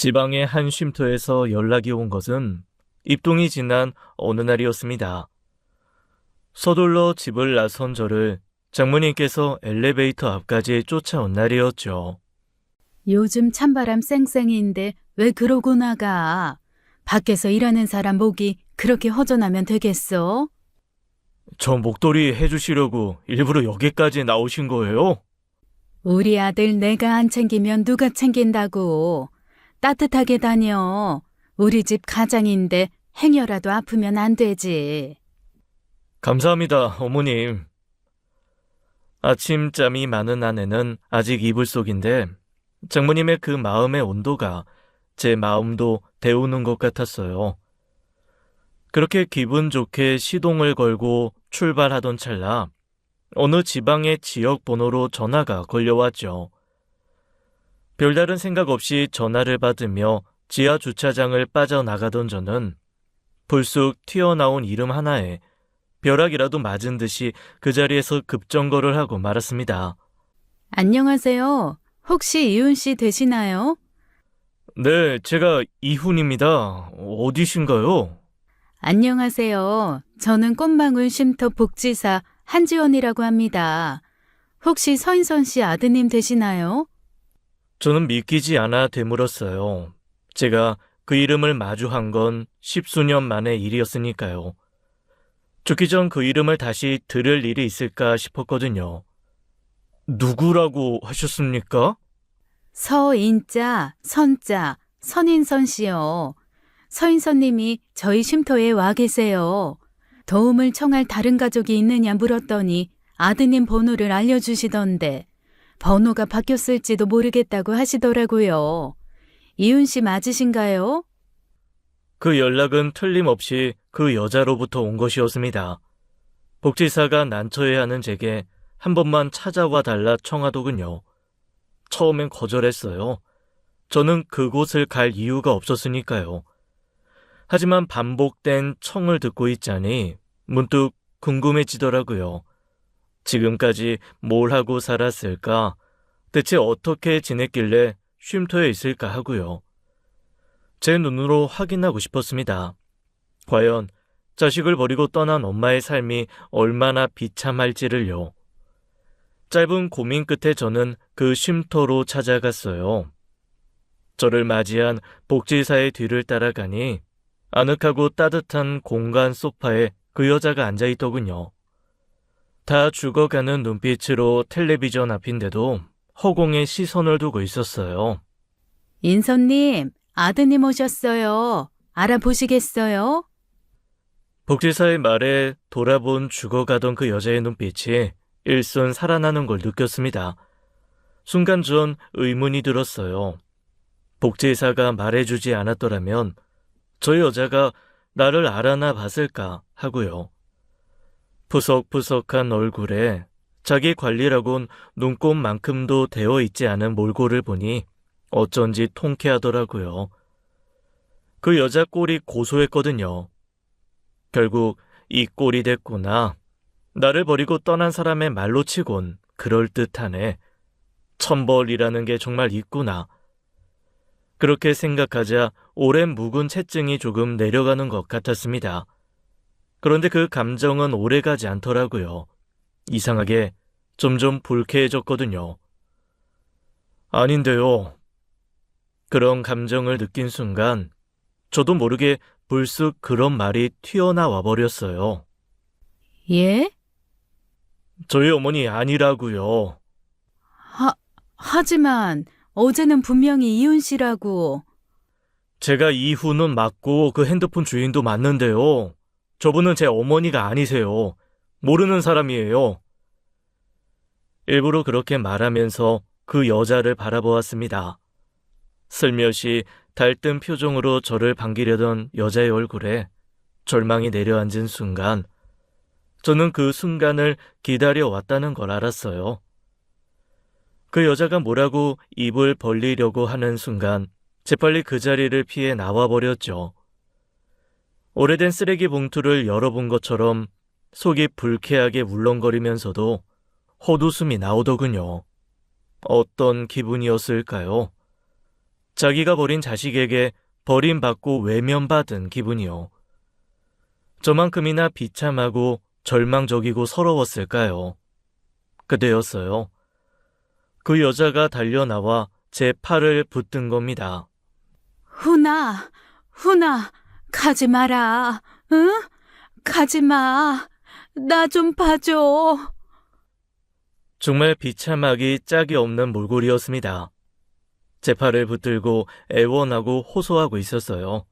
지방의 한 쉼터에서 연락이 온 것은 입동이 지난 어느 날이었습니다. 서둘러 집을 나선 저를 장모님께서 엘리베이터 앞까지 쫓아온 날이었죠. 요즘 찬바람 쌩쌩인데 왜 그러고 나가? 밖에서 일하는 사람 목이 그렇게 허전하면 되겠어? 저 목도리 해주시려고 일부러 여기까지 나오신 거예요? 우리 아들 내가 안 챙기면 누가 챙긴다고. 따뜻하게 다녀. 우리 집 가장인데 행여라도 아프면 안 되지. 감사합니다, 어머님. 아침잠이 많은 아내는 아직 이불 속인데 장모님의 그 마음의 온도가 제 마음도 데우는 것 같았어요. 그렇게 기분 좋게 시동을 걸고 출발하던 찰나 어느 지방의 지역 번호로 전화가 걸려왔죠. 별다른 생각 없이 전화를 받으며 지하 주차장을 빠져나가던 저는 불쑥 튀어나온 이름 하나에 벼락이라도 맞은 듯이 그 자리에서 급정거를 하고 말았습니다. 안녕하세요. 혹시 이훈 씨 되시나요? 네, 제가 이훈입니다. 어디신가요? 안녕하세요. 저는 꽃망울 쉼터 복지사 한지원이라고 합니다. 혹시 서인선 씨 아드님 되시나요? 저는 믿기지 않아 되물었어요. 제가 그 이름을 마주한 건 십수년 만의 일이었으니까요. 죽기 전 그 이름을 다시 들을 일이 있을까 싶었거든요. 누구라고 하셨습니까? 서인자, 선자, 선인선 씨요. 서인선 님이 저희 쉼터에 와 계세요. 도움을 청할 다른 가족이 있느냐 물었더니 아드님 번호를 알려주시던데 번호가 바뀌었을지도 모르겠다고 하시더라고요. 이훈 씨 맞으신가요? 그 연락은 틀림없이 그 여자로부터 온 것이었습니다. 복지사가 난처해하는 제게 한 번만 찾아와 달라 청하더군요. 처음엔 거절했어요. 저는 그곳을 갈 이유가 없었으니까요. 하지만 반복된 청을 듣고 있자니 문득 궁금해지더라고요. 지금까지 뭘 하고 살았을까? 대체 어떻게 지냈길래 쉼터에 있을까 하고요. 제 눈으로 확인하고 싶었습니다. 과연 자식을 버리고 떠난 엄마의 삶이 얼마나 비참할지를요. 짧은 고민 끝에 저는 그 쉼터로 찾아갔어요. 저를 맞이한 복지사의 뒤를 따라가니 아늑하고 따뜻한 공간 소파에 그 여자가 앉아있더군요. 다 죽어가는 눈빛으로 텔레비전 앞인데도 허공에 시선을 두고 있었어요. 인선님, 아드님 오셨어요. 알아보시겠어요? 복지사의 말에 돌아본 죽어가던 그 여자의 눈빛이 일순 살아나는 걸 느꼈습니다. 순간 전 의문이 들었어요. 복지사가 말해주지 않았더라면 저 여자가 나를 알아나 봤을까 하고요. 푸석푸석한 얼굴에 자기 관리라곤 눈곱만큼도 되어 있지 않은 몰골을 보니 어쩐지 통쾌하더라고요. 그 여자 꼴이 고소했거든요. 결국 이 꼴이 됐구나. 나를 버리고 떠난 사람의 말로 치곤 그럴듯하네. 천벌이라는 게 정말 있구나. 그렇게 생각하자 오랜 묵은 채증이 조금 내려가는 것 같았습니다. 그런데 그 감정은 오래가지 않더라고요. 이상하게 점점 불쾌해졌거든요. 아닌데요. 그런 감정을 느낀 순간 저도 모르게 불쑥 그런 말이 튀어나와 버렸어요. 예? 저희 어머니 아니라고요. 하지만 어제는 분명히 이훈 씨라고. 제가 이후는 맞고 그 핸드폰 주인도 맞는데요. 저분은 제 어머니가 아니세요. 모르는 사람이에요. 일부러 그렇게 말하면서 그 여자를 바라보았습니다. 슬며시 달뜬 표정으로 저를 반기려던 여자의 얼굴에 절망이 내려앉은 순간 저는 그 순간을 기다려왔다는 걸 알았어요. 그 여자가 뭐라고 입을 벌리려고 하는 순간 재빨리 그 자리를 피해 나와버렸죠. 오래된 쓰레기 봉투를 열어본 것처럼 속이 불쾌하게 울렁거리면서도 헛웃음이 나오더군요. 어떤 기분이었을까요? 자기가 버린 자식에게 버림받고 외면받은 기분이요. 저만큼이나 비참하고 절망적이고 서러웠을까요? 그때였어요. 그 여자가 달려나와 제 팔을 붙든 겁니다. 훈아, 가지 마라. 응? 가지 마. 나 좀 봐줘. 정말 비참하기 짝이 없는 몰골이었습니다. 제 팔을 붙들고 애원하고 호소하고 있었어요.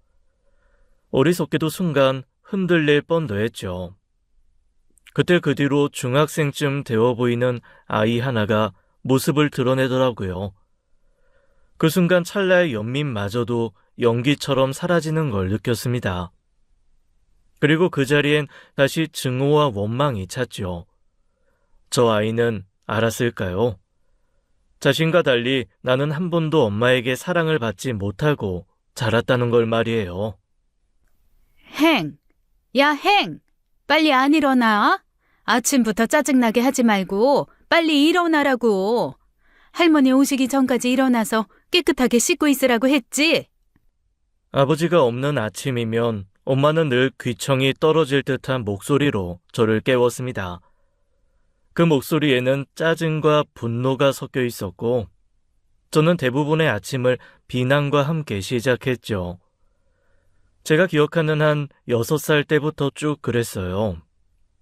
어리석게도 순간 흔들릴 뻔도 했죠. 그때 그 뒤로 중학생쯤 되어 보이는 아이 하나가 모습을 드러내더라고요. 그 순간 찰나의 연민마저도 연기처럼 사라지는 걸 느꼈습니다. 그리고 그 자리엔 다시 증오와 원망이 찼죠. 저 아이는 알았을까요? 자신과 달리 나는 한 번도 엄마에게 사랑을 받지 못하고 자랐다는 걸 말이에요. 행! 빨리 안 일어나? 아침부터 짜증나게 하지 말고 빨리 일어나라고. 할머니 오시기 전까지 일어나서 깨끗하게 씻고 있으라고 했지? 아버지가 없는 아침이면 엄마는 늘 귀청이 떨어질 듯한 목소리로 저를 깨웠습니다. 그 목소리에는 짜증과 분노가 섞여 있었고 저는 대부분의 아침을 비난과 함께 시작했죠. 제가 기억하는 한 6살 때부터 쭉 그랬어요.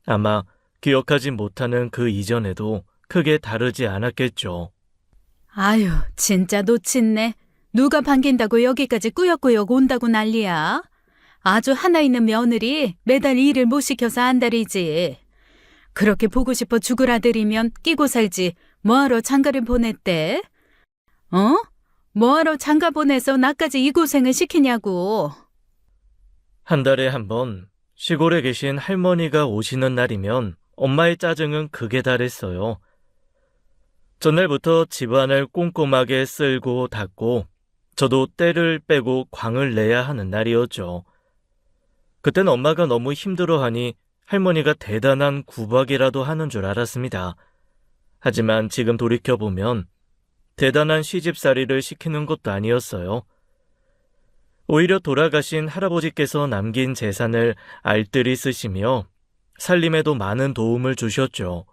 아마 기억하지 못하는 그 이전에도 크게 다르지 않았겠죠. 아유, 진짜 놓친네. 누가 반긴다고 여기까지 꾸역꾸역 온다고 난리야. 아주 하나 있는 며느리 매달 일을 못 시켜서 안달이지. 그렇게 보고 싶어 죽을 아들이면 끼고 살지 뭐하러 장가를 보냈대? 어? 뭐하러 장가 보내서 나까지 이 고생을 시키냐고. 한 달에 한 번 시골에 계신 할머니가 오시는 날이면 엄마의 짜증은 극에 달했어요. 전날부터 집안을 꼼꼼하게 쓸고 닦고 저도 때를 빼고 광을 내야 하는 날이었죠. 그땐 엄마가 너무 힘들어하니 할머니가 대단한 구박이라도 하는 줄 알았습니다. 하지만 지금 돌이켜보면 대단한 시집살이를 시키는 것도 아니었어요. 오히려 돌아가신 할아버지께서 남긴 재산을 알뜰히 쓰시며 살림에도 많은 도움을 주셨죠.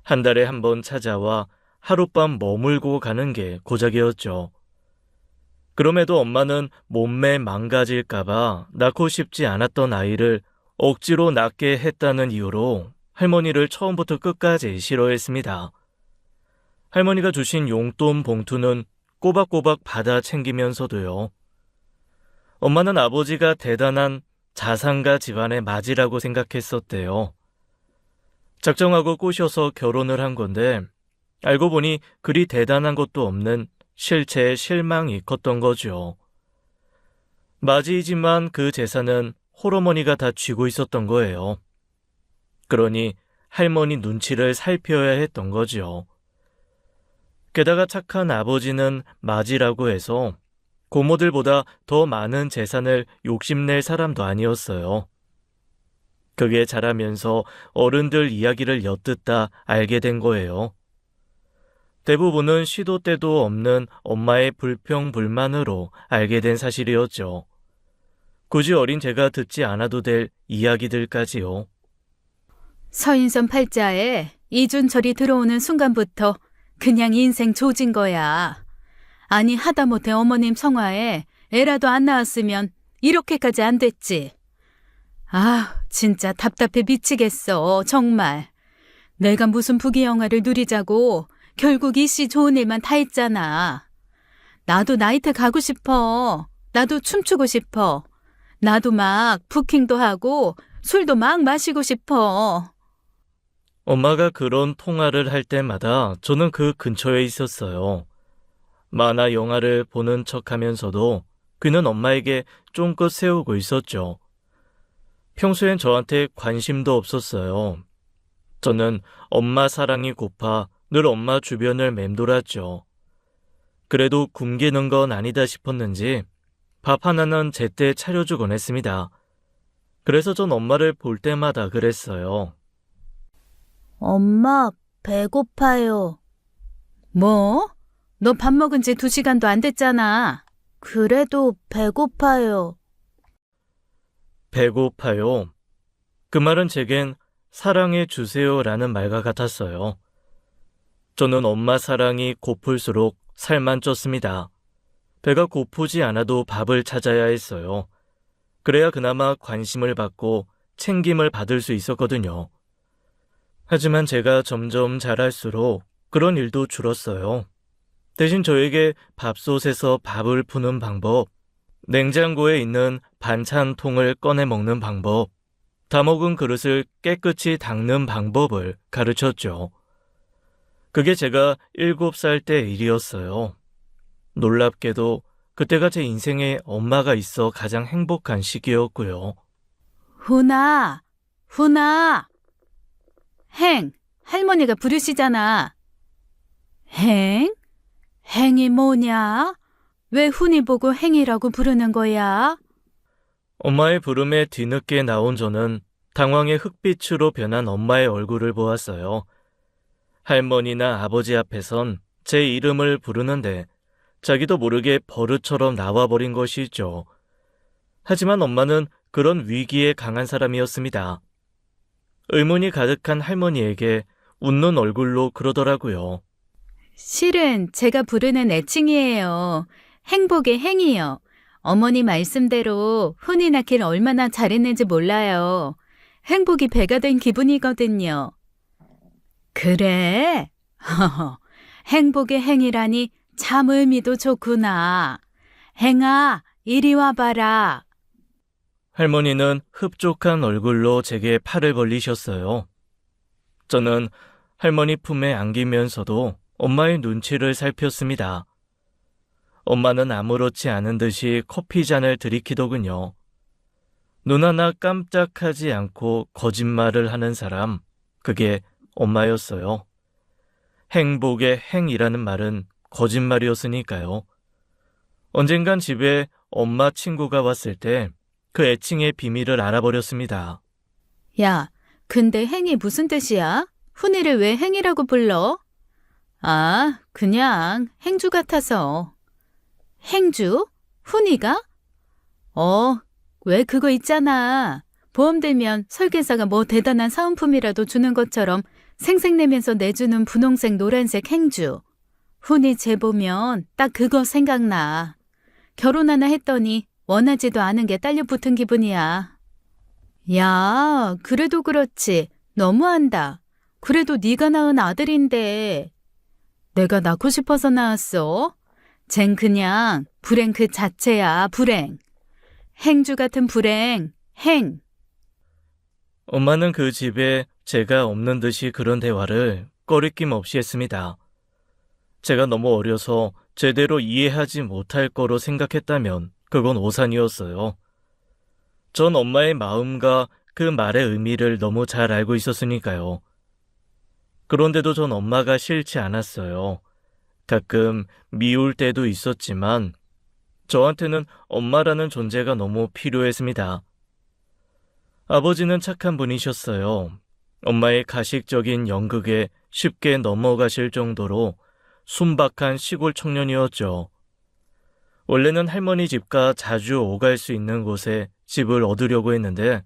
한 달에 한 번 찾아와 하룻밤 머물고 가는 게 고작이었죠. 그럼에도 엄마는 몸매 망가질까봐 낳고 싶지 않았던 아이를 억지로 낳게 했다는 이유로 할머니를 처음부터 끝까지 싫어했습니다. 할머니가 주신 용돈 봉투는 꼬박꼬박 받아 챙기면서도요. 엄마는 아버지가 대단한 자산가 집안의 맞이라고 생각했었대요. 작정하고 꼬셔서 결혼을 한 건데 알고 보니 그리 대단한 것도 없는 실체의 실망이 컸던 거죠. 맞이이지만 그 재산은 홀어머니가 다 쥐고 있었던 거예요. 그러니 할머니 눈치를 살펴야 했던 거죠. 게다가 착한 아버지는 맞이라고 해서 고모들보다 더 많은 재산을 욕심낼 사람도 아니었어요. 그게 자라면서 어른들 이야기를 엿듣다 알게 된 거예요. 대부분은 시도 때도 없는 엄마의 불평불만으로 알게 된 사실이었죠. 굳이 어린 제가 듣지 않아도 될 이야기들까지요. 서인선 팔자에 이준철이 들어오는 순간부터 그냥 인생 조진 거야. 아니 하다못해 어머님 성화에 애라도 안 낳았으면 이렇게까지 안 됐지. 아, 진짜 답답해 미치겠어, 정말. 내가 무슨 부귀영화를 누리자고 결국 이씨 좋은 일만 다 했잖아. 나도 나이트 가고 싶어. 나도 춤추고 싶어. 나도 막 부킹도 하고 술도 막 마시고 싶어. 엄마가 그런 통화를 할 때마다 저는 그 근처에 있었어요. 만화 영화를 보는 척하면서도 그는 엄마에게 쫑긋 세우고 있었죠. 평소엔 저한테 관심도 없었어요. 저는 엄마 사랑이 고파 늘 엄마 주변을 맴돌았죠. 그래도 굶기는 건 아니다 싶었는지 밥 하나는 제때 차려주곤 했습니다. 그래서 전 엄마를 볼 때마다 그랬어요. 엄마, 배고파요. 뭐? 너 밥 먹은 지 2시간도 안 됐잖아. 그래도 배고파요. 배고파요. 그 말은 제겐 사랑해 주세요라는 말과 같았어요. 저는 엄마 사랑이 고플수록 살만 쪘습니다. 배가 고프지 않아도 밥을 찾아야 했어요. 그래야 그나마 관심을 받고 챙김을 받을 수 있었거든요. 하지만 제가 점점 자랄수록 그런 일도 줄었어요. 대신 저에게 밥솥에서 밥을 푸는 방법, 냉장고에 있는 반찬통을 꺼내 먹는 방법, 다 먹은 그릇을 깨끗이 닦는 방법을 가르쳤죠. 그게 제가 7살 때 일이었어요. 놀랍게도 그때가 제 인생에 엄마가 있어 가장 행복한 시기였고요. 훈아, 훈아. 행, 할머니가 부르시잖아. 행? 행이 뭐냐? 왜 훈이 보고 행이라고 부르는 거야? 엄마의 부름에 뒤늦게 나온 저는 당황의 흑빛으로 변한 엄마의 얼굴을 보았어요. 할머니나 아버지 앞에선 제 이름을 부르는데 자기도 모르게 버릇처럼 나와버린 것이죠. 하지만 엄마는 그런 위기에 강한 사람이었습니다. 의문이 가득한 할머니에게 웃는 얼굴로 그러더라고요. 실은 제가 부르는 애칭이에요. 행복의 행이요. 어머니 말씀대로 훈이 낳길 얼마나 잘했는지 몰라요. 행복이 배가 된 기분이거든요. 그래? 행복의 행이라니 참 의미도 좋구나. 행아, 이리 와봐라. 할머니는 흡족한 얼굴로 제게 팔을 벌리셨어요. 저는 할머니 품에 안기면서도 엄마의 눈치를 살폈습니다. 엄마는 아무렇지 않은 듯이 커피잔을 들이키더군요. 눈 하나 깜짝하지 않고 거짓말을 하는 사람, 그게 엄마였어요. 행복의 행이라는 말은 거짓말이었으니까요. 언젠간 집에 엄마 친구가 왔을 때 그 애칭의 비밀을 알아버렸습니다. 야, 근데 행이 무슨 뜻이야? 훈이를 왜 행이라고 불러? 아, 그냥 행주 같아서. 행주? 훈이가? 왜 그거 있잖아. 보험 들면 설계사가 뭐 대단한 사은품이라도 주는 것처럼 생색내면서 내주는 분홍색 노란색 행주. 훈이 쟤 보면 딱 그거 생각나. 결혼 하나 했더니 원하지도 않은 게 딸려 붙은 기분이야. 야, 그래도 그렇지. 너무한다. 그래도 네가 낳은 아들인데. 내가 낳고 싶어서 낳았어? 쟨 그냥 불행 그 자체야, 불행. 행주 같은 불행, 행. 엄마는 그 집에 제가 없는 듯이 그런 대화를 꺼리낌 없이 했습니다. 제가 너무 어려서 제대로 이해하지 못할 거로 생각했다면 그건 오산이었어요. 전 엄마의 마음과 그 말의 의미를 너무 잘 알고 있었으니까요. 그런데도 전 엄마가 싫지 않았어요. 가끔 미울 때도 있었지만 저한테는 엄마라는 존재가 너무 필요했습니다. 아버지는 착한 분이셨어요. 엄마의 가식적인 연극에 쉽게 넘어가실 정도로 순박한 시골 청년이었죠. 원래는 할머니 집과 자주 오갈 수 있는 곳에 집을 얻으려고 했는데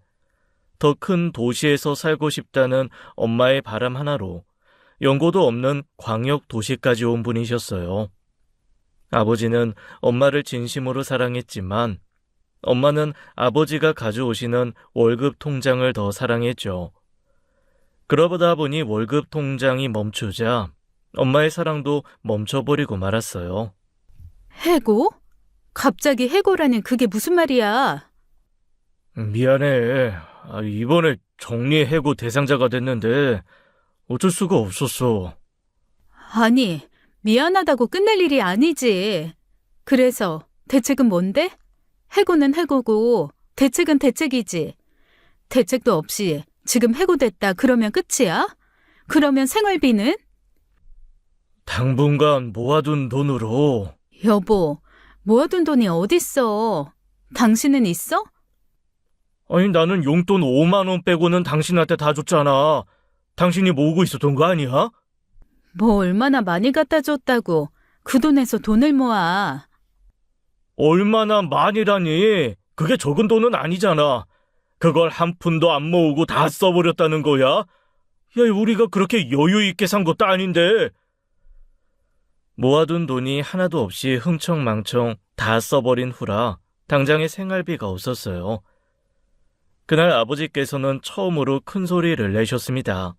더 큰 도시에서 살고 싶다는 엄마의 바람 하나로 연고도 없는 광역 도시까지 온 분이셨어요. 아버지는 엄마를 진심으로 사랑했지만 엄마는 아버지가 가져오시는 월급 통장을 더 사랑했죠. 그러다 보니 월급 통장이 멈추자 엄마의 사랑도 멈춰버리고 말았어요. 해고? 갑자기 해고라니 그게 무슨 말이야? 미안해. 이번에 정리해고 대상자가 됐는데 어쩔 수가 없었어. 아니, 미안하다고 끝낼 일이 아니지. 그래서 대책은 뭔데? 해고는 해고고 대책은 대책이지. 대책도 없이 지금 해고됐다 그러면 끝이야? 그러면 생활비는? 당분간 모아둔 돈으로. 여보, 모아둔 돈이 어딨어? 당신은 있어? 아니 나는 용돈 5만 원 빼고는 당신한테 다 줬잖아. 당신이 모으고 있었던 거 아니야? 뭐 얼마나 많이 갖다 줬다고. 그 돈에서 돈을 모아. 얼마나 많이라니? 그게 적은 돈은 아니잖아. 그걸 한 푼도 안 모으고 다 써버렸다는 거야? 야, 우리가 그렇게 여유 있게 산 것도 아닌데. 모아둔 돈이 하나도 없이 흥청망청 다 써버린 후라 당장에 생활비가 없었어요. 그날 아버지께서는 처음으로 큰 소리를 내셨습니다.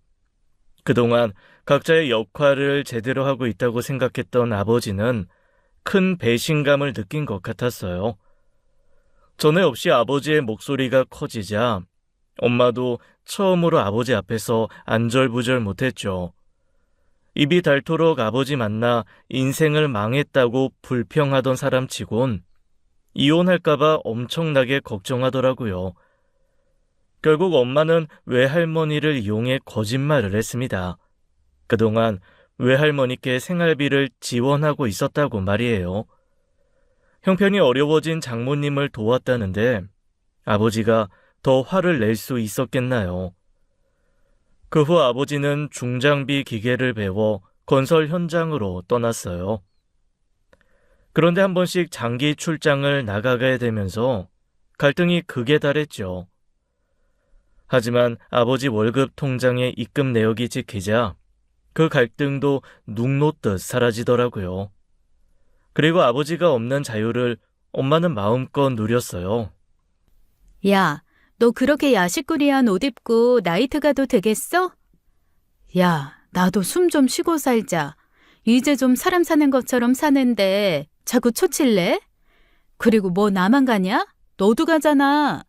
그동안 각자의 역할을 제대로 하고 있다고 생각했던 아버지는 큰 배신감을 느낀 것 같았어요. 전에 없이 아버지의 목소리가 커지자 엄마도 처음으로 아버지 앞에서 안절부절 못했죠. 입이 닳도록 아버지 만나 인생을 망했다고 불평하던 사람치곤 이혼할까봐 엄청나게 걱정하더라고요. 결국 엄마는 외할머니를 이용해 거짓말을 했습니다. 그동안 외할머니께 생활비를 지원하고 있었다고 말이에요. 형편이 어려워진 장모님을 도왔다는데 아버지가 더 화를 낼 수 있었겠나요? 그 후 아버지는 중장비 기계를 배워 건설 현장으로 떠났어요. 그런데 한 번씩 장기 출장을 나가게 되면서 갈등이 극에 달했죠. 하지만 아버지 월급 통장에 입금 내역이 찍히자 그 갈등도 눅 놓듯 사라지더라고요. 그리고 아버지가 없는 자유를 엄마는 마음껏 누렸어요. 야, 너 그렇게 야식꾸리한 옷 입고 나이트 가도 되겠어? 야, 나도 숨 좀 쉬고 살자. 이제 좀 사람 사는 것처럼 사는데 자꾸 초칠래? 그리고 뭐 나만 가냐? 너도 가잖아.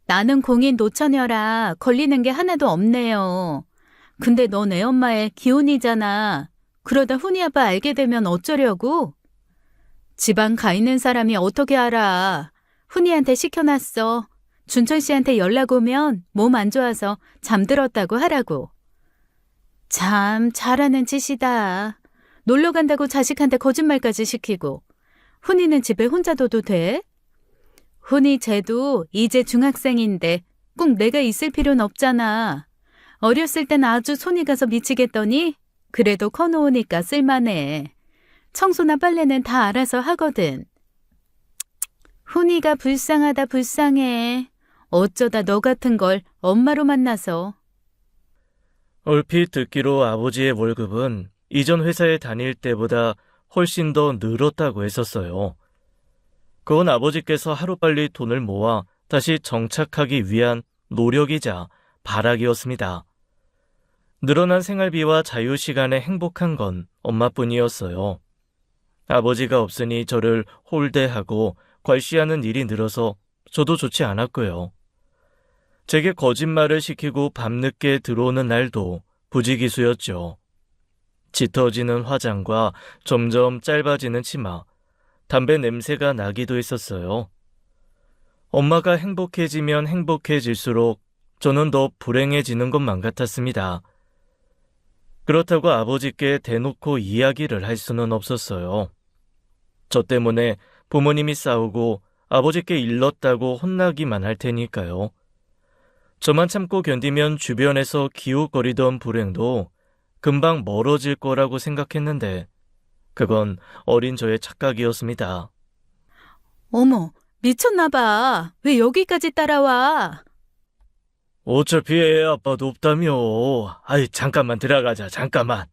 나는 공인 노처녀라 걸리는 게 하나도 없네요. 근데 넌 애 엄마의 기혼이잖아. 그러다 훈이 아빠 알게 되면 어쩌려고? 지방 가 있는 사람이 어떻게 알아. 훈이한테 시켜놨어. 준철 씨한테 연락 오면 몸 안 좋아서 잠들었다고 하라고. 참 잘하는 짓이다. 놀러 간다고 자식한테 거짓말까지 시키고. 훈이는 집에 혼자 둬도 돼? 훈이 쟤도 이제 중학생인데 꼭 내가 있을 필요는 없잖아. 어렸을 땐 아주 손이 가서 미치겠더니 그래도 커놓으니까 쓸만해. 청소나 빨래는 다 알아서 하거든. 훈이가 불쌍하다 불쌍해. 어쩌다 너 같은 걸 엄마로 만나서. 얼핏 듣기로 아버지의 월급은 이전 회사에 다닐 때보다 훨씬 더 늘었다고 했었어요. 그건 아버지께서 하루빨리 돈을 모아 다시 정착하기 위한 노력이자 발악이었습니다. 늘어난 생활비와 자유시간에 행복한 건 엄마뿐이었어요. 아버지가 없으니 저를 홀대하고 괄시하는 일이 늘어서 저도 좋지 않았고요. 제게 거짓말을 시키고 밤늦게 들어오는 날도 부지기수였죠. 짙어지는 화장과 점점 짧아지는 치마, 담배 냄새가 나기도 했었어요. 엄마가 행복해지면 행복해질수록 저는 더 불행해지는 것만 같았습니다. 그렇다고 아버지께 대놓고 이야기를 할 수는 없었어요. 저 때문에 부모님이 싸우고 아버지께 일렀다고 혼나기만 할 테니까요. 저만 참고 견디면 주변에서 기웃거리던 불행도 금방 멀어질 거라고 생각했는데 그건 어린 저의 착각이었습니다. 어머, 미쳤나 봐. 왜 여기까지 따라와? 어차피 애 아빠도 없다며. 아이, 잠깐만 들어가자, 잠깐만.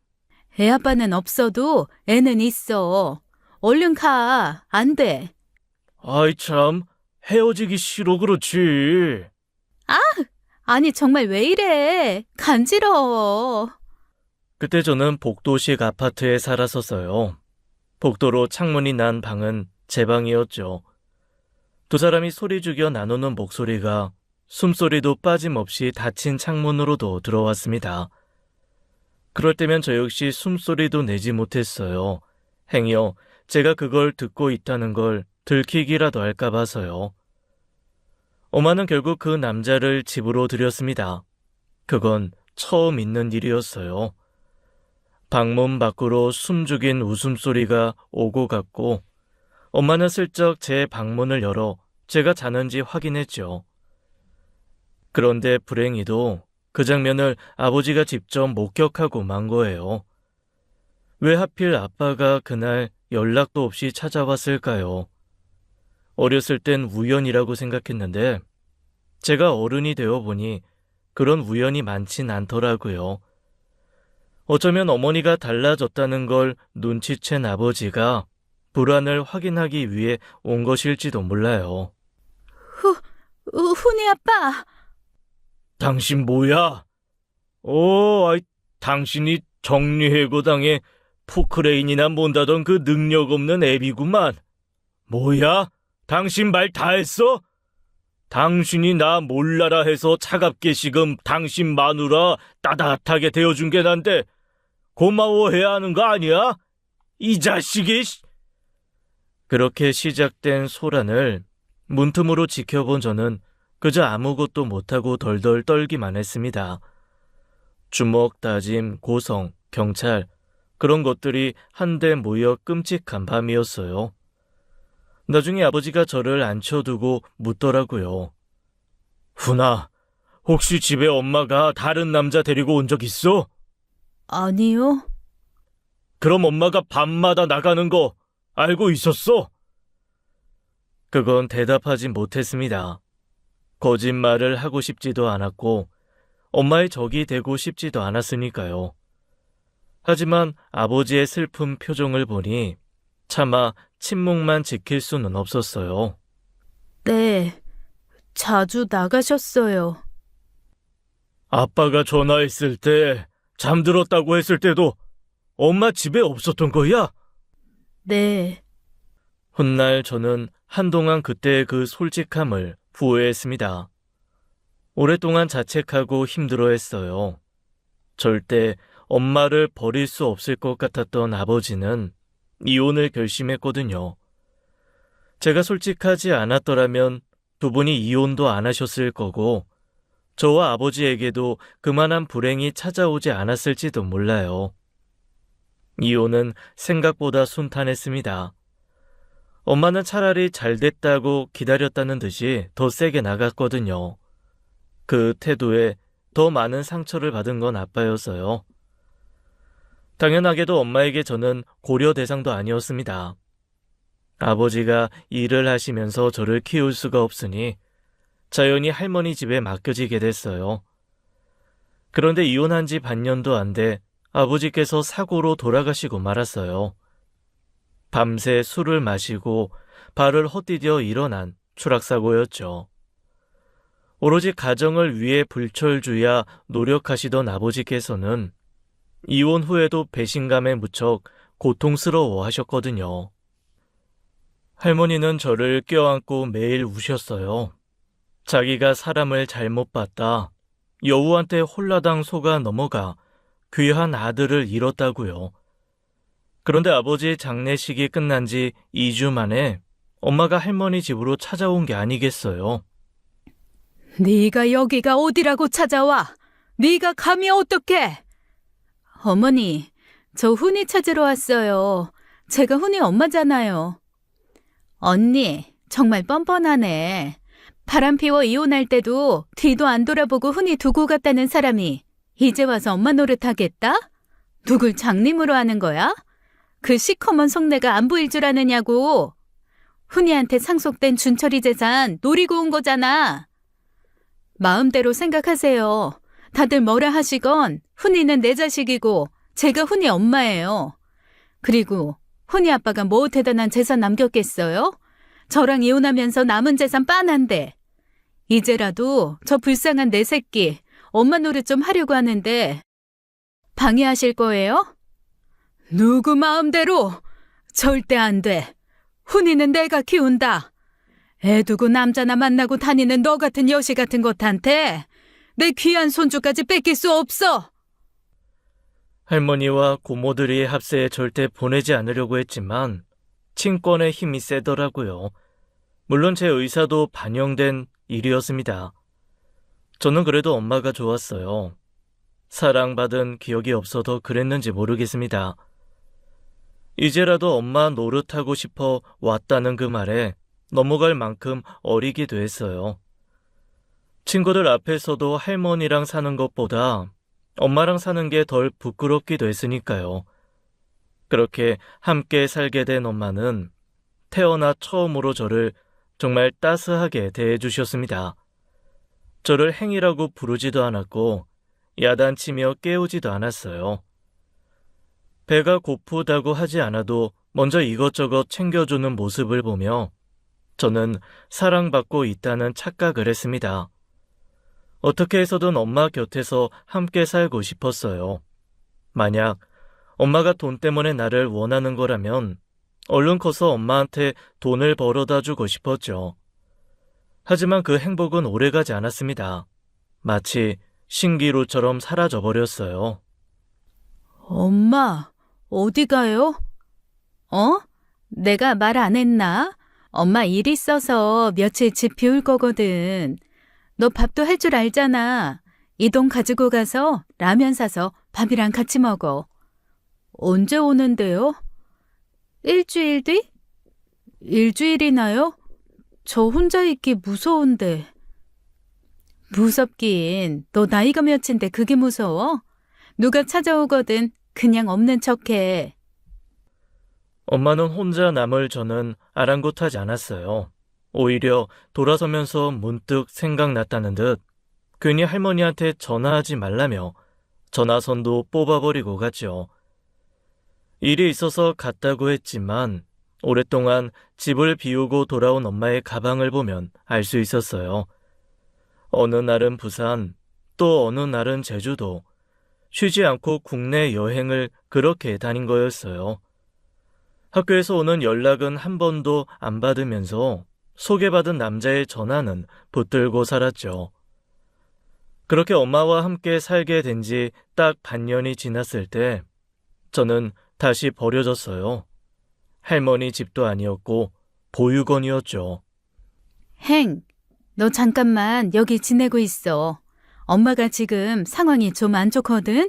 애 아빠는 없어도 애는 있어. 얼른 가. 안 돼. 아이 참, 헤어지기 싫어 그렇지. 아니 정말 왜 이래. 간지러워. 그때 저는 복도식 아파트에 살았었어요. 복도로 창문이 난 방은 제 방이었죠. 두 사람이 소리 죽여 나누는 목소리가 숨소리도 빠짐없이 닫힌 창문으로도 들어왔습니다. 그럴 때면 저 역시 숨소리도 내지 못했어요. 행여 제가 그걸 듣고 있다는 걸 들키기라도 할까 봐서요. 엄마는 결국 그 남자를 집으로 들였습니다. 그건 처음 있는 일이었어요. 방문 밖으로 숨죽인 웃음소리가 오고 갔고 엄마는 슬쩍 제 방문을 열어 제가 자는지 확인했죠. 그런데 불행히도 그 장면을 아버지가 직접 목격하고 만 거예요. 왜 하필 아빠가 그날 연락도 없이 찾아왔을까요? 어렸을 땐 우연이라고 생각했는데 제가 어른이 되어 보니 그런 우연이 많진 않더라고요. 어쩌면 어머니가 달라졌다는 걸 눈치챈 아버지가 불안을 확인하기 위해 온 것일지도 몰라요. 훈이 아빠! 당신 뭐야? 당신이 정리해고당에 포크레인이나 몬다던 그 능력 없는 애비구만. 뭐야? 당신 말 다 했어? 당신이 나 몰라라 해서 차갑게 식음 당신 마누라 따뜻하게 대어준 게 난데 고마워해야 하는 거 아니야? 이 자식이! 그렇게 시작된 소란을 문틈으로 지켜본 저는 그저 아무것도 못하고 덜덜 떨기만 했습니다. 주먹, 다짐, 고성, 경찰, 그런 것들이 한데 모여 끔찍한 밤이었어요. 나중에 아버지가 저를 앉혀두고 묻더라고요. 훈아, 혹시 집에 엄마가 다른 남자 데리고 온 적 있어? 아니요. 그럼 엄마가 밤마다 나가는 거 알고 있었어? 그건 대답하지 못했습니다. 거짓말을 하고 싶지도 않았고 엄마의 적이 되고 싶지도 않았으니까요. 하지만 아버지의 슬픈 표정을 보니 차마 침묵만 지킬 수는 없었어요. 네, 자주 나가셨어요. 아빠가 전화했을 때 잠들었다고 했을 때도 엄마 집에 없었던 거야? 네, 훗날 저는 한동안 그때의 그 솔직함을 후회했습니다. 오랫동안 자책하고 힘들어했어요. 절대 엄마를 버릴 수 없을 것 같았던 아버지는 이혼을 결심했거든요. 제가 솔직하지 않았더라면 두 분이 이혼도 안 하셨을 거고 저와 아버지에게도 그만한 불행이 찾아오지 않았을지도 몰라요. 이혼은 생각보다 순탄했습니다. 엄마는 차라리 잘 됐다고 기다렸다는 듯이 더 세게 나갔거든요. 그 태도에 더 많은 상처를 받은 건 아빠였어요. 당연하게도 엄마에게 저는 고려 대상도 아니었습니다. 아버지가 일을 하시면서 저를 키울 수가 없으니 자연히 할머니 집에 맡겨지게 됐어요. 그런데 이혼한 지 반년도 안 돼 아버지께서 사고로 돌아가시고 말았어요. 밤새 술을 마시고 발을 헛디뎌 일어난 추락사고였죠. 오로지 가정을 위해 불철주야 노력하시던 아버지께서는 이혼 후에도 배신감에 무척 고통스러워 하셨거든요. 할머니는 저를 껴안고 매일 우셨어요. 자기가 사람을 잘못 봤다. 여우한테 홀라당 속아 넘어가 귀한 아들을 잃었다고요. 그런데 아버지의 장례식이 끝난 지 2주 만에 엄마가 할머니 집으로 찾아온 게 아니겠어요. 네가 여기가 어디라고 찾아와? 네가 감히 어떡해? 어머니, 저 훈이 찾으러 왔어요. 제가 훈이 엄마잖아요. 언니, 정말 뻔뻔하네. 바람 피워 이혼할 때도 뒤도 안 돌아보고 훈이 두고 갔다는 사람이 이제 와서 엄마 노릇하겠다? 누굴 장님으로 하는 거야? 그 시커먼 속내가 안 보일 줄 아느냐고. 훈이한테 상속된 준철이 재산 노리고 온 거잖아. 마음대로 생각하세요. 다들 뭐라 하시건 훈이는 내 자식이고 제가 훈이 엄마예요. 그리고 훈이 아빠가 뭐 대단한 재산 남겼겠어요? 저랑 이혼하면서 남은 재산 빤한데. 이제라도 저 불쌍한 내 새끼 엄마 노릇 좀 하려고 하는데 방해하실 거예요? 누구 마음대로? 절대 안 돼. 훈이는 내가 키운다. 애 두고 남자나 만나고 다니는 너 같은 여시 같은 것한테 내 귀한 손주까지 뺏길 수 없어. 할머니와 고모들이 합세에 절대 보내지 않으려고 했지만 친권의 힘이 세더라고요. 물론 제 의사도 반영된 일이었습니다. 저는 그래도 엄마가 좋았어요. 사랑받은 기억이 없어서 그랬는지 모르겠습니다. 이제라도 엄마 노릇하고 싶어 왔다는 그 말에 넘어갈 만큼 어리기도 했어요. 친구들 앞에서도 할머니랑 사는 것보다 엄마랑 사는 게 덜 부끄럽기도 했으니까요. 그렇게 함께 살게 된 엄마는 태어나 처음으로 저를 정말 따스하게 대해주셨습니다. 저를 행이라고 부르지도 않았고 야단치며 깨우지도 않았어요. 배가 고프다고 하지 않아도 먼저 이것저것 챙겨주는 모습을 보며 저는 사랑받고 있다는 착각을 했습니다. 어떻게 해서든 엄마 곁에서 함께 살고 싶었어요. 만약 엄마가 돈 때문에 나를 원하는 거라면 얼른 커서 엄마한테 돈을 벌어다 주고 싶었죠. 하지만 그 행복은 오래가지 않았습니다. 마치 신기루처럼 사라져버렸어요. 엄마, 어디 가요? 내가 말 안 했나? 엄마 일 있어서 며칠 집 비울 거거든. 너 밥도 할 줄 알잖아. 이 돈 가지고 가서 라면 사서 밥이랑 같이 먹어. 언제 오는데요? 일주일 뒤? 일주일이나요? 저 혼자 있기 무서운데. 무섭긴. 너 나이가 몇인데 그게 무서워? 누가 찾아오거든 그냥 없는 척해. 엄마는 혼자 남을 저는 아랑곳하지 않았어요. 오히려 돌아서면서 문득 생각났다는 듯 괜히 할머니한테 전화하지 말라며 전화선도 뽑아버리고 갔죠. 일이 있어서 갔다고 했지만 오랫동안 집을 비우고 돌아온 엄마의 가방을 보면 알 수 있었어요. 어느 날은 부산, 또 어느 날은 제주도, 쉬지 않고 국내 여행을 그렇게 다닌 거였어요. 학교에서 오는 연락은 한 번도 안 받으면서 소개받은 남자의 전화는 붙들고 살았죠. 그렇게 엄마와 함께 살게 된 지 딱 반년이 지났을 때 저는 다시 버려졌어요. 할머니 집도 아니었고 보육원이었죠. 행, 너 잠깐만 여기 지내고 있어. 엄마가 지금 상황이 좀 안 좋거든?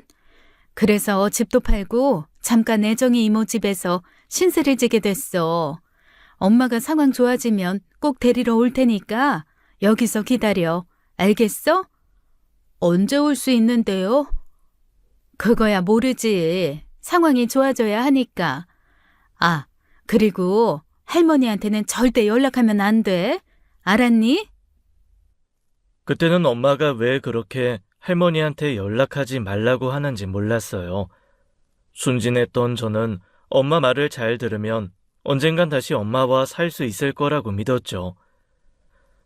그래서 집도 팔고 잠깐 애정이 이모 집에서 신세를 지게 됐어. 엄마가 상황 좋아지면 꼭 데리러 올 테니까 여기서 기다려. 알겠어? 언제 올 수 있는데요? 그거야 모르지. 상황이 좋아져야 하니까. 아, 그리고 할머니한테는 절대 연락하면 안 돼. 알았니? 그때는 엄마가 왜 그렇게 할머니한테 연락하지 말라고 하는지 몰랐어요. 순진했던 저는 엄마 말을 잘 들으면 언젠간 다시 엄마와 살 수 있을 거라고 믿었죠.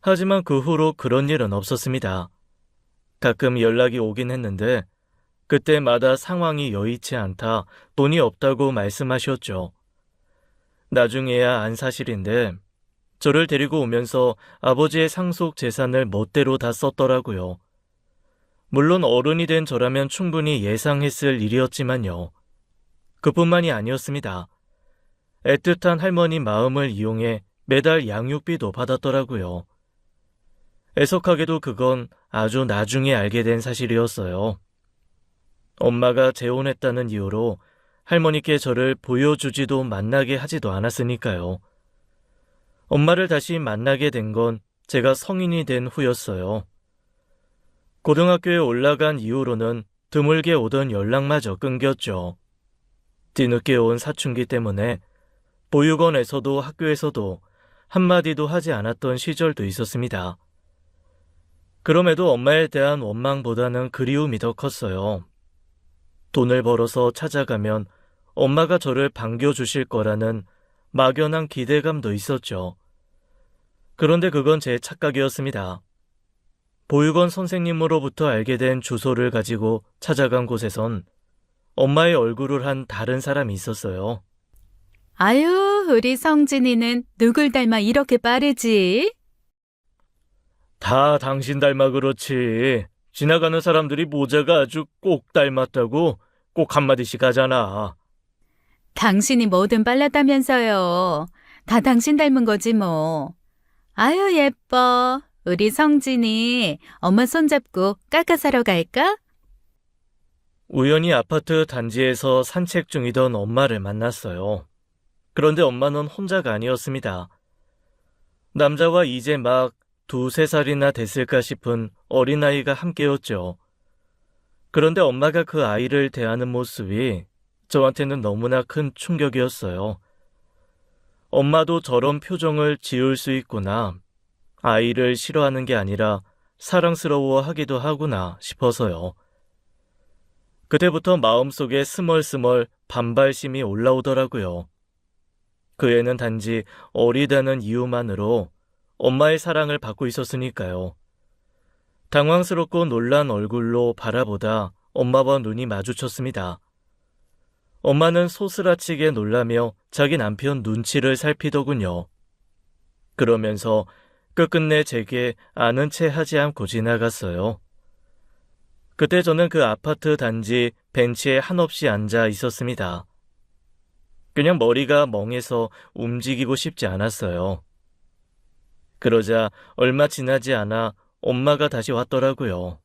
하지만 그 후로 그런 일은 없었습니다. 가끔 연락이 오긴 했는데 그때마다 상황이 여의치 않다, 돈이 없다고 말씀하셨죠. 나중에야 안 사실인데 저를 데리고 오면서 아버지의 상속 재산을 멋대로 다 썼더라고요. 물론 어른이 된 저라면 충분히 예상했을 일이었지만요. 그뿐만이 아니었습니다. 애틋한 할머니 마음을 이용해 매달 양육비도 받았더라고요. 애석하게도 그건 아주 나중에 알게 된 사실이었어요. 엄마가 재혼했다는 이유로 할머니께 저를 보여주지도 만나게 하지도 않았으니까요. 엄마를 다시 만나게 된 건 제가 성인이 된 후였어요. 고등학교에 올라간 이후로는 드물게 오던 연락마저 끊겼죠. 뒤늦게 온 사춘기 때문에 보육원에서도 학교에서도 한마디도 하지 않았던 시절도 있었습니다. 그럼에도 엄마에 대한 원망보다는 그리움이 더 컸어요. 돈을 벌어서 찾아가면 엄마가 저를 반겨주실 거라는 막연한 기대감도 있었죠. 그런데 그건 제 착각이었습니다. 보육원 선생님으로부터 알게 된 주소를 가지고 찾아간 곳에선 엄마의 얼굴을 한 다른 사람이 있었어요. 아유, 우리 성진이는 누굴 닮아 이렇게 빠르지? 다 당신 닮아 그렇지. 지나가는 사람들이 모자가 아주 꼭 닮았다고 꼭 한마디씩 하잖아. 당신이 뭐든 빨랐다면서요. 다 당신 닮은 거지 뭐. 아유, 예뻐. 우리 성진이 엄마 손잡고 까까 사러 갈까? 우연히 아파트 단지에서 산책 중이던 엄마를 만났어요. 그런데 엄마는 혼자가 아니었습니다. 남자와 이제 막 2~3살이나 됐을까 싶은 어린아이가 함께였죠. 그런데 엄마가 그 아이를 대하는 모습이 저한테는 너무나 큰 충격이었어요. 엄마도 저런 표정을 지을 수 있구나. 아이를 싫어하는 게 아니라 사랑스러워하기도 하구나 싶어서요. 그때부터 마음속에 스멀스멀 반발심이 올라오더라고요. 그 애는 단지 어리다는 이유만으로 엄마의 사랑을 받고 있었으니까요. 당황스럽고 놀란 얼굴로 바라보다 엄마와 눈이 마주쳤습니다. 엄마는 소스라치게 놀라며 자기 남편 눈치를 살피더군요. 그러면서 끝끝내 제게 아는 체 하지 않고 지나갔어요. 그때 저는 그 아파트 단지 벤치에 한없이 앉아 있었습니다. 그냥 머리가 멍해서 움직이고 싶지 않았어요. 그러자 얼마 지나지 않아 엄마가 다시 왔더라고요.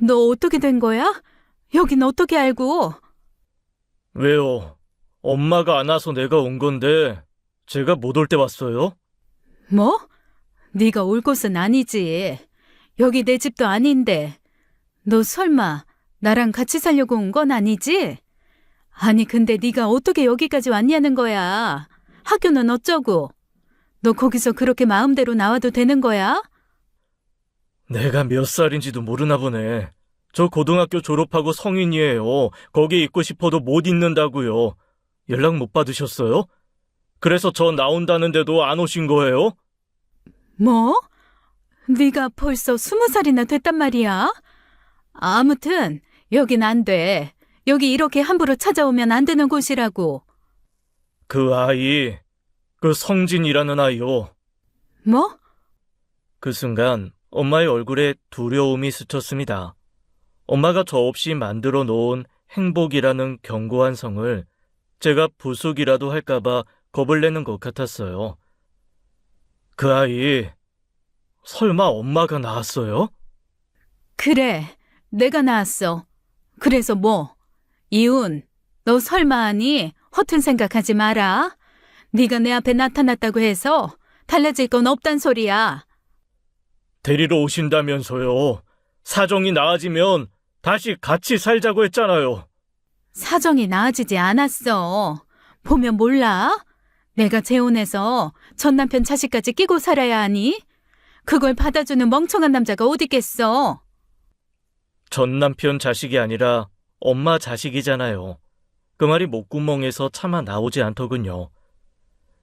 너 어떻게 된 거야? 여긴 어떻게 알고? 왜요? 엄마가 안 와서 내가 온 건데 제가 못 올 때 왔어요? 뭐? 네가 올 곳은 아니지. 여기 내 집도 아닌데. 너 설마 나랑 같이 살려고 온 건 아니지? 아니 근데 네가 어떻게 여기까지 왔냐는 거야. 학교는 어쩌고? 너 거기서 그렇게 마음대로 나와도 되는 거야? 내가 몇 살인지도 모르나 보네. 저 고등학교 졸업하고 성인이에요. 거기 있고 싶어도 못 있는다고요. 연락 못 받으셨어요? 그래서 저 나온다는데도 안 오신 거예요? 뭐? 네가 벌써 20살이나 됐단 말이야? 아무튼 여긴 안 돼. 여기 이렇게 함부로 찾아오면 안 되는 곳이라고. 그 아이, 그 성진이라는 아이요. 뭐? 그 순간 엄마의 얼굴에 두려움이 스쳤습니다. 엄마가 저 없이 만들어 놓은 행복이라는 견고한 성을 제가 부숙이라도 할까봐 겁을 내는 것 같았어요. 그 아이, 설마 엄마가 낳았어요? 그래, 내가 낳았어. 그래서 뭐? 이훈, 너 설마 아니? 허튼 생각하지 마라. 네가 내 앞에 나타났다고 해서 달라질 건 없단 소리야. 데리러 오신다면서요. 사정이 나아지면 다시 같이 살자고 했잖아요. 사정이 나아지지 않았어. 보면 몰라? 내가 재혼해서 전 남편 자식까지 끼고 살아야 하니? 그걸 받아주는 멍청한 남자가 어딨겠어? 전 남편 자식이 아니라 엄마 자식이잖아요. 그 말이 목구멍에서 차마 나오지 않더군요.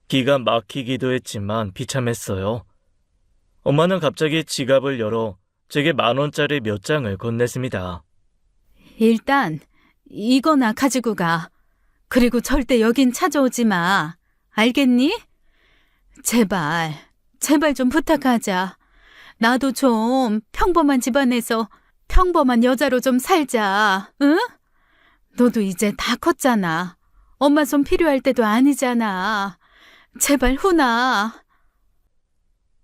기가 막히기도 했지만 비참했어요. 엄마는 갑자기 지갑을 열어 제게 10,000원짜리 몇 장을 건넸습니다. 일단 이거나 가지고 가. 그리고 절대 여긴 찾아오지 마. 알겠니? 제발, 제발 좀 부탁하자. 나도 좀 평범한 집안에서 평범한 여자로 좀 살자. 응? 너도 이제 다 컸잖아. 엄마 손 필요할 때도 아니잖아. 제발 훈아.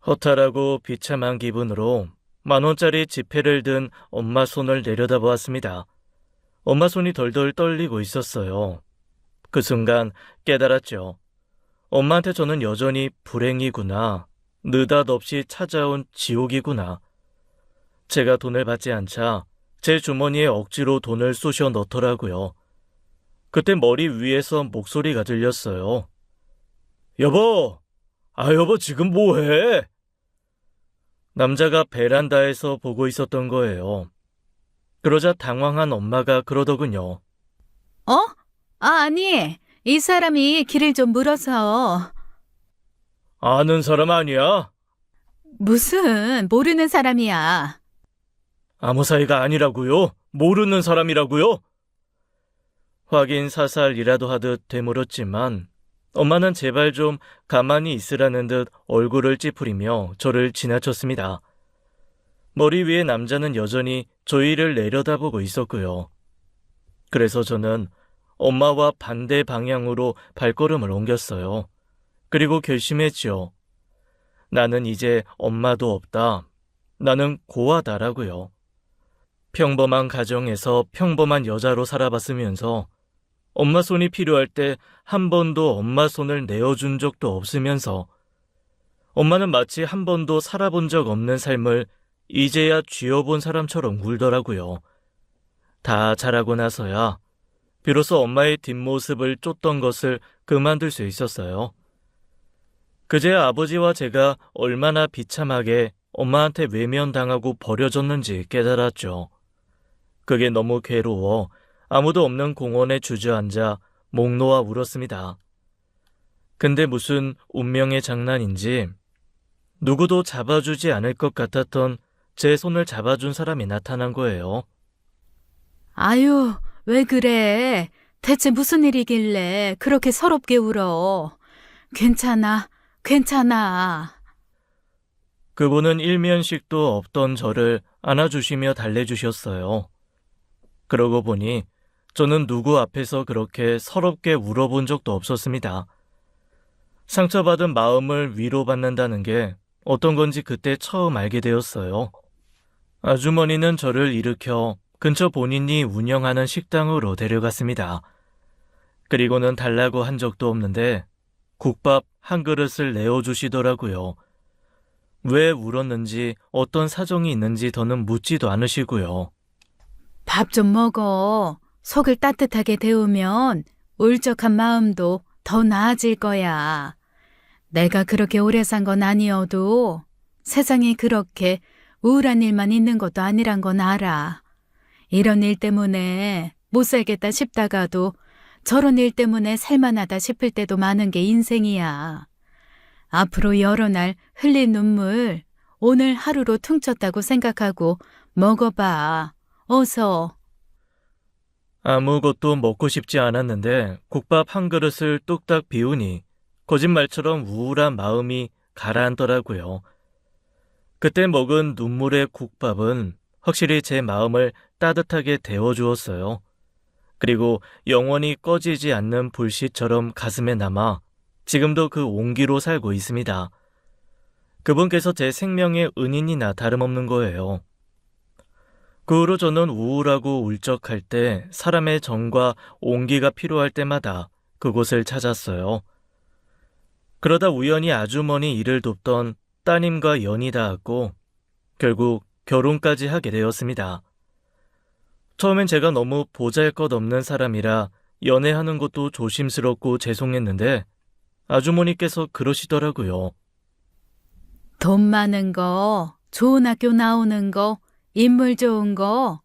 허탈하고 비참한 기분으로 10,000원짜리 지폐를 든 엄마 손을 내려다보았습니다. 엄마 손이 덜덜 떨리고 있었어요. 그 순간 깨달았죠. 엄마한테 저는 여전히 불행이구나. 느닷없이 찾아온 지옥이구나. 제가 돈을 받지 않자 제 주머니에 억지로 돈을 쑤셔 넣더라고요. 그때 머리 위에서 목소리가 들렸어요. 여보! 여보 지금 뭐해? 남자가 베란다에서 보고 있었던 거예요. 그러자 당황한 엄마가 그러더군요. 어? 아니. 이 사람이 길을 좀 물어서. 아는 사람 아니야? 무슨 모르는 사람이야. 아무 사이가 아니라고요? 모르는 사람이라고요? 확인 사살이라도 하듯 되물었지만 엄마는 제발 좀 가만히 있으라는 듯 얼굴을 찌푸리며 저를 지나쳤습니다. 머리 위에 남자는 여전히 저희를 내려다보고 있었고요. 그래서 저는 엄마와 반대 방향으로 발걸음을 옮겼어요. 그리고 결심했죠. 나는 이제 엄마도 없다. 나는 고아다라고요. 평범한 가정에서 평범한 여자로 살아봤으면서 엄마 손이 필요할 때 한 번도 엄마 손을 내어준 적도 없으면서 엄마는 마치 한 번도 살아본 적 없는 삶을 이제야 쥐어본 사람처럼 굴더라고요. 다 자라고 나서야 비로소 엄마의 뒷모습을 쫓던 것을 그만둘 수 있었어요. 그제 아버지와 제가 얼마나 비참하게 엄마한테 외면당하고 버려졌는지 깨달았죠. 그게 너무 괴로워 아무도 없는 공원에 주저앉아 목 놓아 울었습니다. 근데 무슨 운명의 장난인지 누구도 잡아주지 않을 것 같았던 제 손을 잡아준 사람이 나타난 거예요. 아유, 왜 그래? 대체 무슨 일이길래 그렇게 서럽게 울어? 괜찮아, 괜찮아. 그분은 일면식도 없던 저를 안아주시며 달래주셨어요. 그러고 보니 저는 누구 앞에서 그렇게 서럽게 울어본 적도 없었습니다. 상처받은 마음을 위로받는다는 게 어떤 건지 그때 처음 알게 되었어요. 아주머니는 저를 일으켜 근처 본인이 운영하는 식당으로 데려갔습니다. 그리고는 달라고 한 적도 없는데 국밥 한 그릇을 내어주시더라고요. 왜 울었는지 어떤 사정이 있는지 더는 묻지도 않으시고요. 밥 좀 먹어. 속을 따뜻하게 데우면 울적한 마음도 더 나아질 거야. 내가 그렇게 오래 산 건 아니어도 세상에 그렇게 우울한 일만 있는 것도 아니란 건 알아. 이런 일 때문에 못 살겠다 싶다가도 저런 일 때문에 살만하다 싶을 때도 많은 게 인생이야. 앞으로 여러 날 흘린 눈물 오늘 하루로 퉁쳤다고 생각하고 먹어봐. 어서. 아무것도 먹고 싶지 않았는데 국밥 한 그릇을 뚝딱 비우니 거짓말처럼 우울한 마음이 가라앉더라고요. 그때 먹은 눈물의 국밥은 확실히 제 마음을 따뜻하게 데워주었어요. 그리고 영원히 꺼지지 않는 불씨처럼 가슴에 남아 지금도 그 온기로 살고 있습니다. 그분께서 제 생명의 은인이나 다름없는 거예요. 그 후로 저는 우울하고 울적할 때 사람의 정과 온기가 필요할 때마다 그곳을 찾았어요. 그러다 우연히 아주머니 일을 돕던 따님과 연이 닿았고 결국 결혼까지 하게 되었습니다. 처음엔 제가 너무 보잘것없는 사람이라 연애하는 것도 조심스럽고 죄송했는데 아주머니께서 그러시더라고요. 돈 많은 거, 좋은 학교 나오는 거, 인물 좋은 거,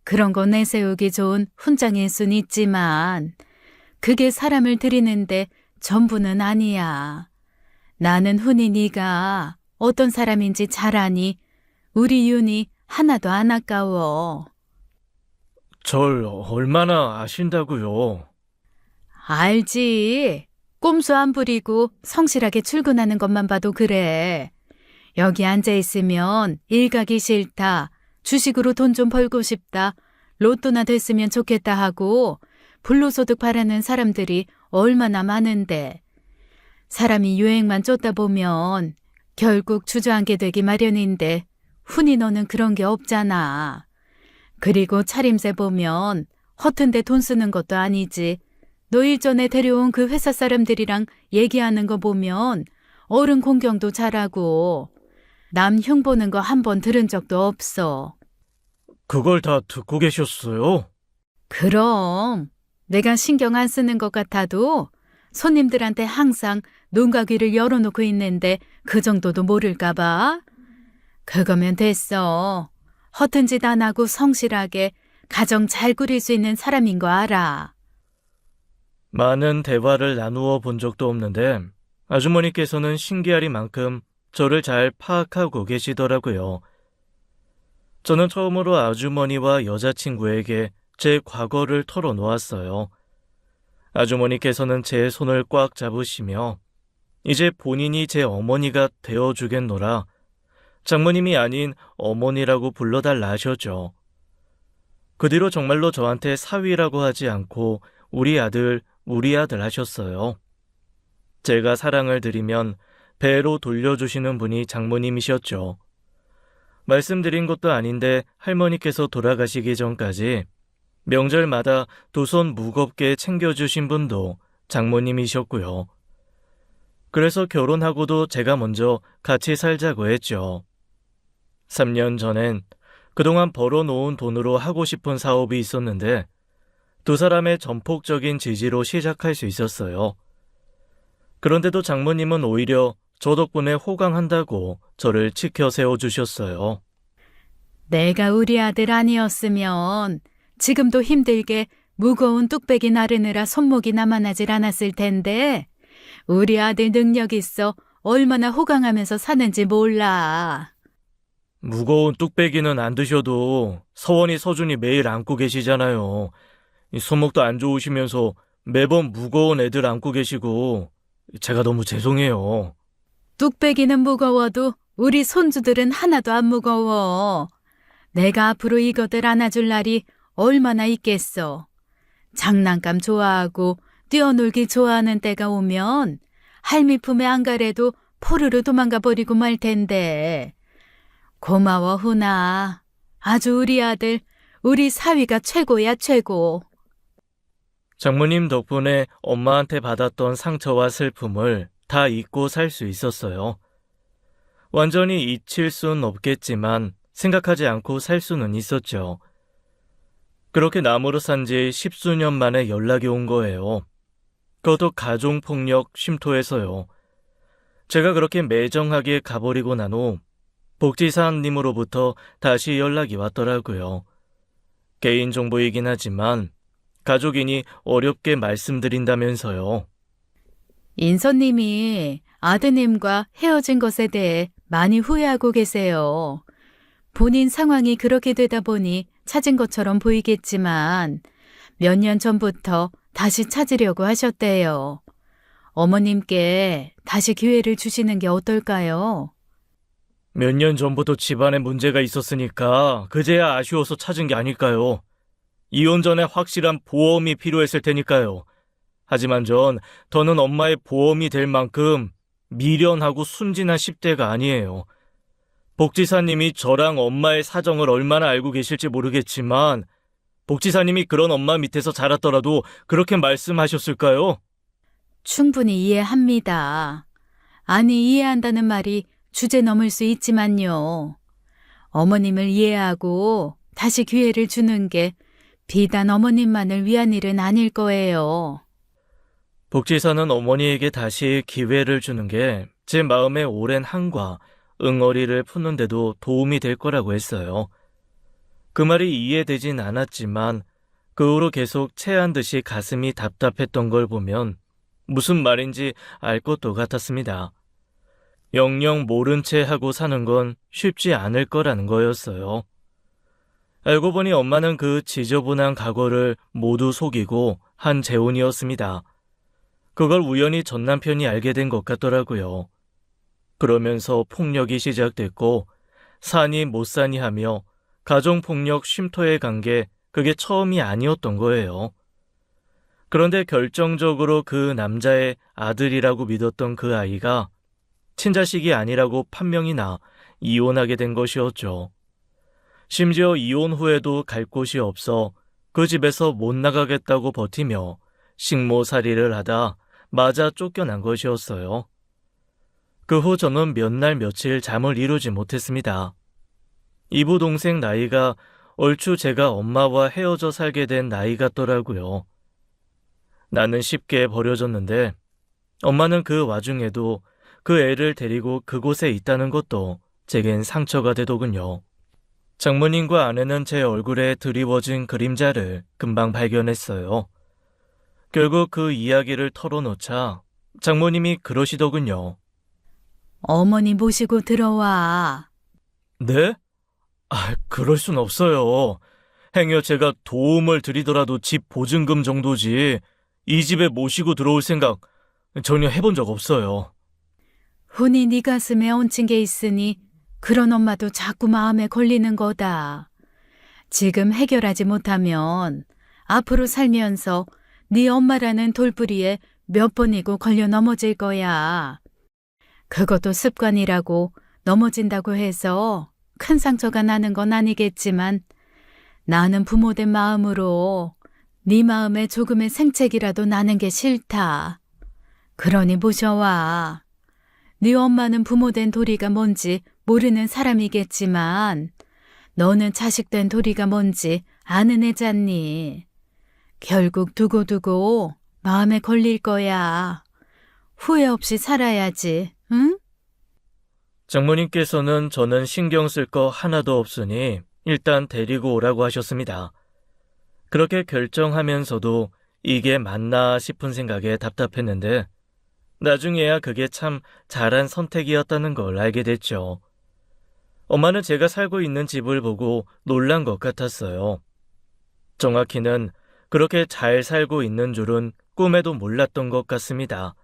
그런 거 내세우기 좋은 훈장일 순 있지만 그게 사람을 들이는데 전부는 아니야. 나는 훈이 네가 어떤 사람인지 잘 아니 우리 윤이 하나도 안 아까워. 절 얼마나 아신다고요? 알지. 꼼수 안 부리고 성실하게 출근하는 것만 봐도 그래. 여기 앉아있으면 일 가기 싫다. 주식으로 돈 좀 벌고 싶다. 로또나 됐으면 좋겠다 하고 불로소득 바라는 사람들이 얼마나 많은데. 사람이 유행만 쫓다 보면 결국 주저앉게 되기 마련인데 훈이 너는 그런 게 없잖아. 그리고 차림새 보면 허튼데 돈 쓰는 것도 아니지. 너 일전에 데려온 그 회사 사람들이랑 얘기하는 거 보면 어른 공경도 잘하고 남 흉보는 거 한 번 들은 적도 없어. 그걸 다 듣고 계셨어요? 그럼 내가 신경 안 쓰는 것 같아도 손님들한테 항상 눈과 귀를 열어놓고 있는데 그 정도도 모를까 봐. 그거면 됐어. 허튼 짓 안 하고 성실하게 가정 잘 꾸릴 수 있는 사람인 거 알아. 많은 대화를 나누어 본 적도 없는데 아주머니께서는 신기하리만큼 저를 잘 파악하고 계시더라고요. 저는 처음으로 아주머니와 여자친구에게 제 과거를 털어놓았어요. 아주머니께서는 제 손을 꽉 잡으시며 이제 본인이 제 어머니가 되어주겠노라 장모님이 아닌 어머니라고 불러달라 하셨죠. 그 뒤로 정말로 저한테 사위라고 하지 않고 우리 아들 하셨어요. 제가 사랑을 드리면 배로 돌려주시는 분이 장모님이셨죠. 말씀드린 것도 아닌데 할머니께서 돌아가시기 전까지 명절마다 두 손 무겁게 챙겨주신 분도 장모님이셨고요. 그래서 결혼하고도 제가 먼저 같이 살자고 했죠. 3년 전엔 그동안 벌어놓은 돈으로 하고 싶은 사업이 있었는데 두 사람의 전폭적인 지지로 시작할 수 있었어요. 그런데도 장모님은 오히려 저 덕분에 호강한다고 저를 치켜 세워주셨어요. 내가 우리 아들 아니었으면 지금도 힘들게 무거운 뚝배기 나르느라 손목이 남아나질 않았을 텐데 우리 아들 능력 있어 얼마나 호강하면서 사는지 몰라. 무거운 뚝배기는 안 드셔도 서원이 서준이 매일 안고 계시잖아요. 이 손목도 안 좋으시면서 매번 무거운 애들 안고 계시고 제가 너무 죄송해요. 뚝배기는 무거워도 우리 손주들은 하나도 안 무거워. 내가 앞으로 이것들 안아줄 날이 얼마나 있겠어. 장난감 좋아하고 뛰어놀기 좋아하는 때가 오면 할미 품에 안 가래도 포르르 도망가 버리고 말 텐데. 고마워, 훈아. 아주 우리 아들, 우리 사위가 최고야, 최고. 장모님 덕분에 엄마한테 받았던 상처와 슬픔을 다 잊고 살 수 있었어요. 완전히 잊힐 순 없겠지만 생각하지 않고 살 수는 있었죠. 그렇게 나무로 산 지 10수년 만에 연락이 온 거예요. 그것도 가족폭력 쉼터에서요. 제가 그렇게 매정하게 가버리고 난 후 복지사님으로부터 다시 연락이 왔더라고요. 개인정보이긴 하지만 가족이니 어렵게 말씀드린다면서요. 인선님이 아드님과 헤어진 것에 대해 많이 후회하고 계세요. 본인 상황이 그렇게 되다 보니 찾은 것처럼 보이겠지만 몇 년 전부터 다시 찾으려고 하셨대요. 어머님께 다시 기회를 주시는 게 어떨까요? 몇 년 전부터 집안에 문제가 있었으니까 그제야 아쉬워서 찾은 게 아닐까요? 이혼 전에 확실한 보험이 필요했을 테니까요. 하지만 전 더는 엄마의 보험이 될 만큼 미련하고 순진한 10대가 아니에요. 복지사님이 저랑 엄마의 사정을 얼마나 알고 계실지 모르겠지만 복지사님이 그런 엄마 밑에서 자랐더라도 그렇게 말씀하셨을까요? 충분히 이해합니다. 아니, 이해한다는 말이 주제 넘을 수 있지만요. 어머님을 이해하고 다시 기회를 주는 게 비단 어머님만을 위한 일은 아닐 거예요. 복지사는 어머니에게 다시 기회를 주는 게 제 마음의 오랜 한과 응어리를 푸는데도 도움이 될 거라고 했어요. 그 말이 이해되진 않았지만 그 후로 계속 체한 듯이 가슴이 답답했던 걸 보면 무슨 말인지 알 것도 같았습니다. 영영 모른 채 하고 사는 건 쉽지 않을 거라는 거였어요. 알고 보니 엄마는 그 지저분한 과거를 모두 속이고 한 재혼이었습니다. 그걸 우연히 전 남편이 알게 된 것 같더라고요. 그러면서 폭력이 시작됐고 사니 못 사니 하며 가정폭력 쉼터에 간 게 그게 처음이 아니었던 거예요. 그런데 결정적으로 그 남자의 아들이라고 믿었던 그 아이가 친자식이 아니라고 판명이 나 이혼하게 된 것이었죠. 심지어 이혼 후에도 갈 곳이 없어 그 집에서 못 나가겠다고 버티며 식모살이를 하다 맞아 쫓겨난 것이었어요. 그 후 저는 몇 날 며칠 잠을 이루지 못했습니다. 이부 동생 나이가 얼추 제가 엄마와 헤어져 살게 된 나이 같더라고요. 나는 쉽게 버려졌는데 엄마는 그 와중에도 그 애를 데리고 그곳에 있다는 것도 제겐 상처가 되더군요. 장모님과 아내는 제 얼굴에 드리워진 그림자를 금방 발견했어요. 결국 그 이야기를 털어놓자 장모님이 그러시더군요. 어머니 모시고 들어와. 네? 그럴 순 없어요. 행여 제가 도움을 드리더라도 집 보증금 정도지 이 집에 모시고 들어올 생각 전혀 해본 적 없어요. 훈이 네 가슴에 얹힌 게 있으니 그런 엄마도 자꾸 마음에 걸리는 거다. 지금 해결하지 못하면 앞으로 살면서 네 엄마라는 돌부리에 몇 번이고 걸려 넘어질 거야. 그것도 습관이라고 넘어진다고 해서 큰 상처가 나는 건 아니겠지만 나는 부모된 마음으로 네 마음에 조금의 생책이라도 나는 게 싫다. 그러니 모셔와. 네 엄마는 부모된 도리가 뭔지 모르는 사람이겠지만 너는 자식된 도리가 뭔지 아는 애잖니. 결국 두고두고 마음에 걸릴 거야. 후회 없이 살아야지, 응? 장모님께서는 저는 신경 쓸 거 하나도 없으니 일단 데리고 오라고 하셨습니다. 그렇게 결정하면서도 이게 맞나 싶은 생각에 답답했는데 나중에야 그게 참 잘한 선택이었다는 걸 알게 됐죠. 엄마는 제가 살고 있는 집을 보고 놀란 것 같았어요. 정확히는 그렇게 잘 살고 있는 줄은 꿈에도 몰랐던 것 같습니다.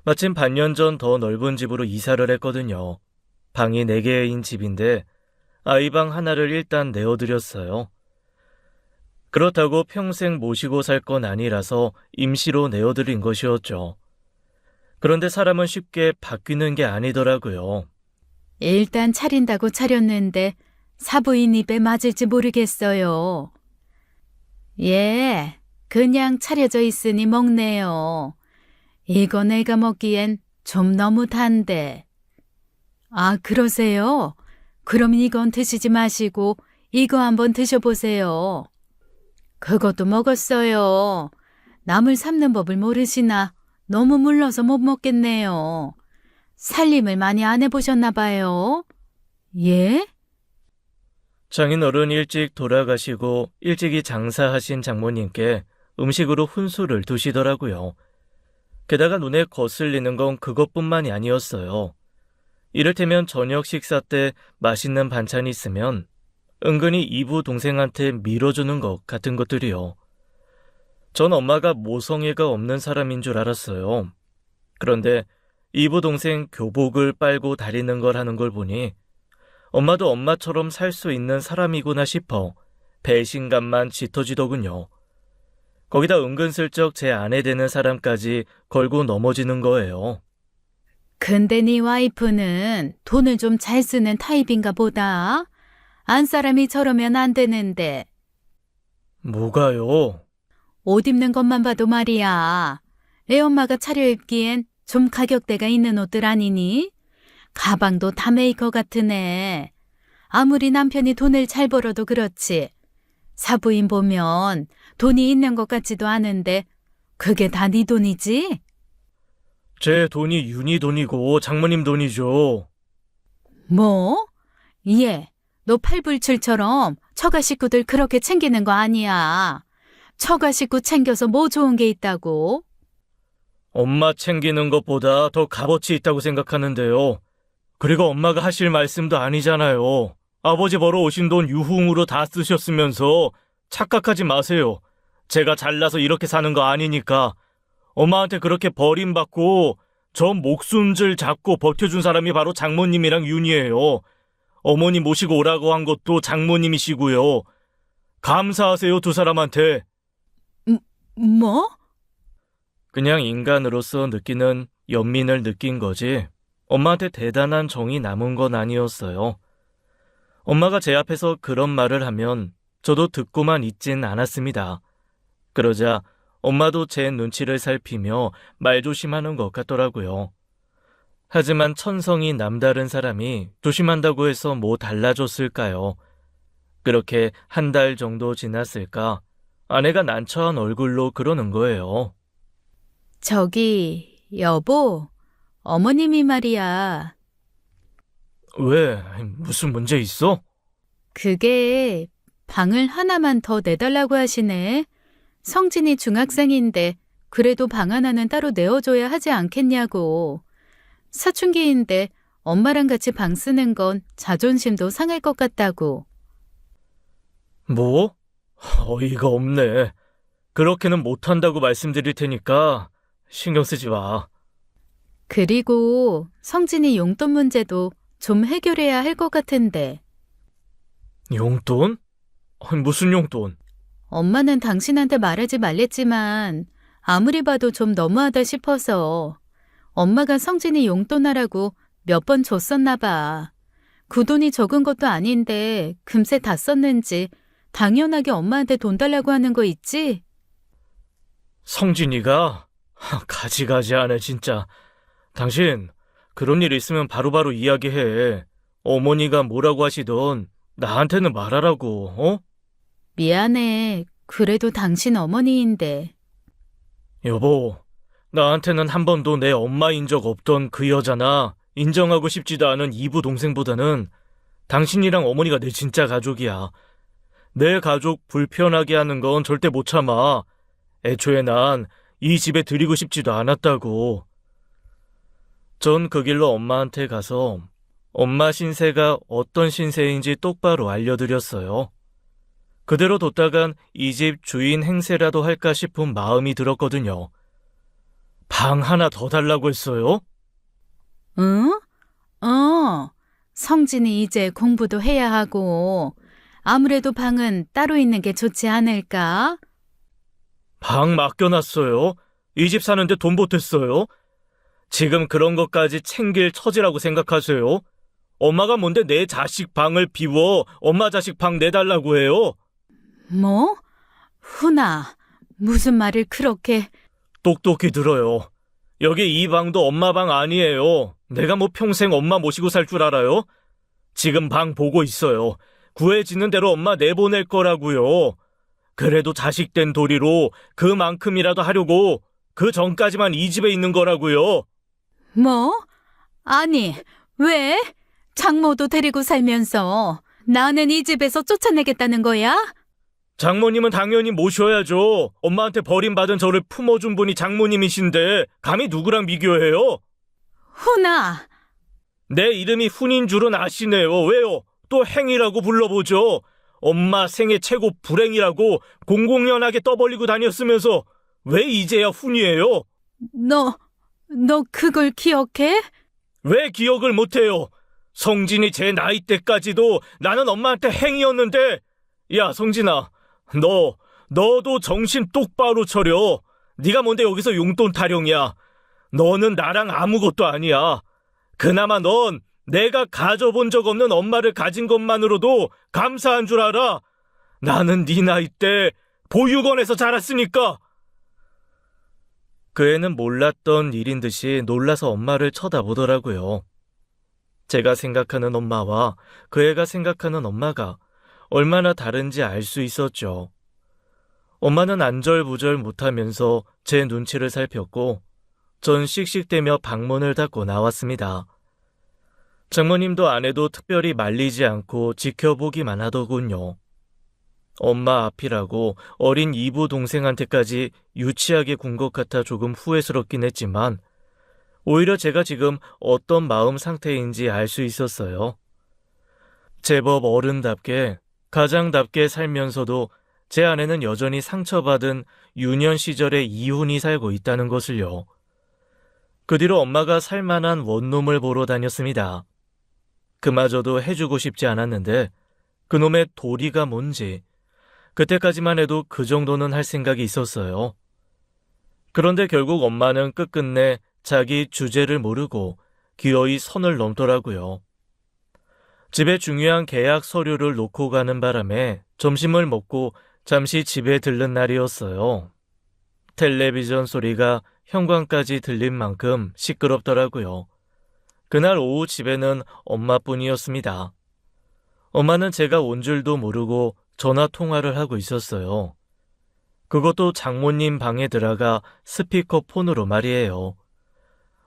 마침 반년 전 더 넓은 집으로 이사를 했거든요. 방이 4개인 집인데 아이방 하나를 일단 내어드렸어요. 그렇다고 평생 모시고 살 건 아니라서 임시로 내어드린 것이었죠. 그런데 사람은 쉽게 바뀌는 게 아니더라고요. 일단 차린다고 차렸는데 사부인 입에 맞을지 모르겠어요. 예, 그냥 차려져 있으니 먹네요. 이거 내가 먹기엔 좀 너무 단데. 아, 그러세요? 그럼 이건 드시지 마시고 이거 한번 드셔보세요. 그것도 먹었어요. 나물 삶는 법을 모르시나 너무 물러서 못 먹겠네요. 살림을 많이 안 해보셨나 봐요. 예? 장인어른 일찍 돌아가시고 일찍이 장사하신 장모님께 음식으로 훈수를 두시더라고요. 게다가 눈에 거슬리는 건 그것뿐만이 아니었어요. 이를테면 저녁 식사 때 맛있는 반찬이 있으면 은근히 이부 동생한테 밀어주는 것 같은 것들이요. 전 엄마가 모성애가 없는 사람인 줄 알았어요. 그런데 이부 동생 교복을 빨고 다니는 걸 하는 걸 보니 엄마도 엄마처럼 살 수 있는 사람이구나 싶어 배신감만 짙어지더군요. 거기다 은근슬쩍 제 아내 되는 사람까지 걸고 넘어지는 거예요. 근데 네 와이프는 돈을 좀 잘 쓰는 타입인가 보다. 안 사람이 저러면 안 되는데. 뭐가요? 옷 입는 것만 봐도 말이야. 애엄마가 차려입기엔 좀 가격대가 있는 옷들 아니니? 가방도 다 메이커 같으네. 아무리 남편이 돈을 잘 벌어도 그렇지. 사부인 보면 돈이 있는 것 같지도 않은데 그게 다 네 돈이지? 제 돈이 윤희 돈이고 장모님 돈이죠. 뭐? 예, 너 팔불출처럼 처가 식구들 그렇게 챙기는 거 아니야. 처가 식구 챙겨서 뭐 좋은 게 있다고? 엄마 챙기는 것보다 더 값어치 있다고 생각하는데요. 그리고 엄마가 하실 말씀도 아니잖아요. 아버지 벌어오신 돈 유흥으로 다 쓰셨으면서 착각하지 마세요. 제가 잘나서 이렇게 사는 거 아니니까. 엄마한테 그렇게 버림받고 저 목숨줄 잡고 버텨준 사람이 바로 장모님이랑 윤희예요. 어머니 모시고 오라고 한 것도 장모님이시고요. 감사하세요, 두 사람한테. 뭐? 그냥 인간으로서 느끼는 연민을 느낀 거지 엄마한테 대단한 정이 남은 건 아니었어요. 엄마가 제 앞에서 그런 말을 하면 저도 듣고만 있진 않았습니다. 그러자 엄마도 제 눈치를 살피며 말조심하는 것 같더라고요. 하지만 천성이 남다른 사람이 조심한다고 해서 뭐 달라졌을까요? 그렇게 한 달 정도 지났을까 아내가 난처한 얼굴로 그러는 거예요. 저기, 여보, 어머님이 말이야. 왜? 무슨 문제 있어? 그게 방을 하나만 더 내달라고 하시네. 성진이 중학생인데 그래도 방 하나는 따로 내어줘야 하지 않겠냐고. 사춘기인데 엄마랑 같이 방 쓰는 건 자존심도 상할 것 같다고. 뭐? 어이가 없네. 그렇게는 못한다고 말씀드릴 테니까 신경 쓰지 마. 그리고 성진이 용돈 문제도 좀 해결해야 할 것 같은데. 용돈? 무슨 용돈? 엄마는 당신한테 말하지 말랬지만 아무리 봐도 좀 너무하다 싶어서 엄마가 성진이 용돈하라고 몇 번 줬었나 봐. 그 돈이 적은 것도 아닌데 금세 다 썼는지 당연하게 엄마한테 돈 달라고 하는 거 있지? 성진이가? 가지가지하네 진짜. 당신 그런 일 있으면 바로바로 이야기해. 어머니가 뭐라고 하시던 나한테는 말하라고, 어? 미안해. 그래도 당신 어머니인데. 여보, 나한테는 한 번도 내 엄마인 적 없던 그 여자나 인정하고 싶지도 않은 이부 동생보다는 당신이랑 어머니가 내 진짜 가족이야. 내 가족 불편하게 하는 건 절대 못 참아. 애초에 난 이 집에 들이고 싶지도 않았다고. 전 그 길로 엄마한테 가서 엄마 신세가 어떤 신세인지 똑바로 알려드렸어요. 그대로 뒀다간 이 집 주인 행세라도 할까 싶은 마음이 들었거든요. 방 하나 더 달라고 했어요? 응? 성진이 이제 공부도 해야 하고 아무래도 방은 따로 있는 게 좋지 않을까? 방 맡겨놨어요? 이 집 사는데 돈 보탰어요? 지금 그런 것까지 챙길 처지라고 생각하세요? 엄마가 뭔데 내 자식 방을 비워 엄마 자식 방 내달라고 해요? 뭐? 훈아, 무슨 말을 그렇게... 똑똑히 들어요. 여기 이 방도 엄마 방 아니에요. 내가 뭐 평생 엄마 모시고 살 줄 알아요? 지금 방 보고 있어요. 구해지는 대로 엄마 내보낼 거라고요. 그래도 자식 된 도리로 그만큼이라도 하려고 그 전까지만 이 집에 있는 거라고요. 뭐? 아니, 왜? 장모도 데리고 살면서 나는 이 집에서 쫓아내겠다는 거야? 장모님은 당연히 모셔야죠. 엄마한테 버림받은 저를 품어준 분이 장모님이신데 감히 누구랑 비교해요? 훈아, 내 이름이 훈인 줄은 아시네요. 왜요? 또 행이라고 불러보죠. 엄마 생애 최고 불행이라고 공공연하게 떠벌리고 다녔으면서 왜 이제야 훈이에요? 너 그걸 기억해? 왜 기억을 못해요? 성진이 제 나이 때까지도 나는 엄마한테 행이었는데. 야, 성진아, 너도 정신 똑바로 차려. 네가 뭔데 여기서 용돈 타령이야. 너는 나랑 아무것도 아니야. 그나마 넌 내가 가져본 적 없는 엄마를 가진 것만으로도 감사한 줄 알아. 나는 네 나이 때 보육원에서 자랐으니까. 그 애는 몰랐던 일인 듯이 놀라서 엄마를 쳐다보더라고요. 제가 생각하는 엄마와 그 애가 생각하는 엄마가 얼마나 다른지 알 수 있었죠. 엄마는 안절부절 못하면서 제 눈치를 살폈고 전 씩씩대며 방문을 닫고 나왔습니다. 장모님도 아내도 특별히 말리지 않고 지켜보기만 하더군요. 엄마 앞이라고 어린 이부 동생한테까지 유치하게 군 것 같아 조금 후회스럽긴 했지만 오히려 제가 지금 어떤 마음 상태인지 알 수 있었어요. 제법 어른답게 가장답게 살면서도 제 아내는 여전히 상처받은 유년 시절의 이훈이 살고 있다는 것을요. 그 뒤로 엄마가 살만한 원룸을 보러 다녔습니다. 그마저도 해주고 싶지 않았는데 그놈의 도리가 뭔지 그때까지만 해도 그 정도는 할 생각이 있었어요. 그런데 결국 엄마는 끝끝내 자기 주제를 모르고 기어이 선을 넘더라고요. 집에 중요한 계약 서류를 놓고 가는 바람에 점심을 먹고 잠시 집에 들른 날이었어요. 텔레비전 소리가 현관까지 들린 만큼 시끄럽더라고요. 그날 오후 집에는 엄마뿐이었습니다. 엄마는 제가 온 줄도 모르고 전화 통화를 하고 있었어요. 그것도 장모님 방에 들어가 스피커폰으로 말이에요.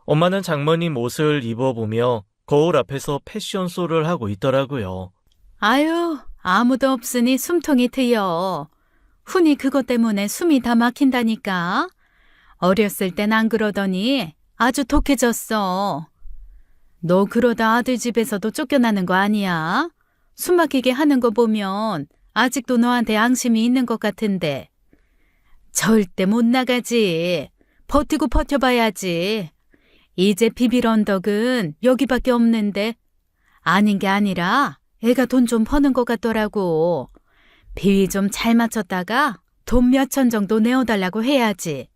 엄마는 장모님 옷을 입어보며 거울 앞에서 패션쇼를 하고 있더라고요. 아유, 아무도 없으니 숨통이 트여. 훈이 그것 때문에 숨이 다 막힌다니까. 어렸을 땐 안 그러더니 아주 독해졌어. 너 그러다 아들 집에서도 쫓겨나는 거 아니야? 숨 막히게 하는 거 보면 아직도 너한테 앙심이 있는 것 같은데. 절대 못 나가지. 버티고 버텨봐야지. 이제 비빌 언덕은 여기밖에 없는데. 아닌 게 아니라 애가 돈 좀 버는 것 같더라고. 비위 좀 잘 맞췄다가 돈 몇천 정도 내어달라고 해야지.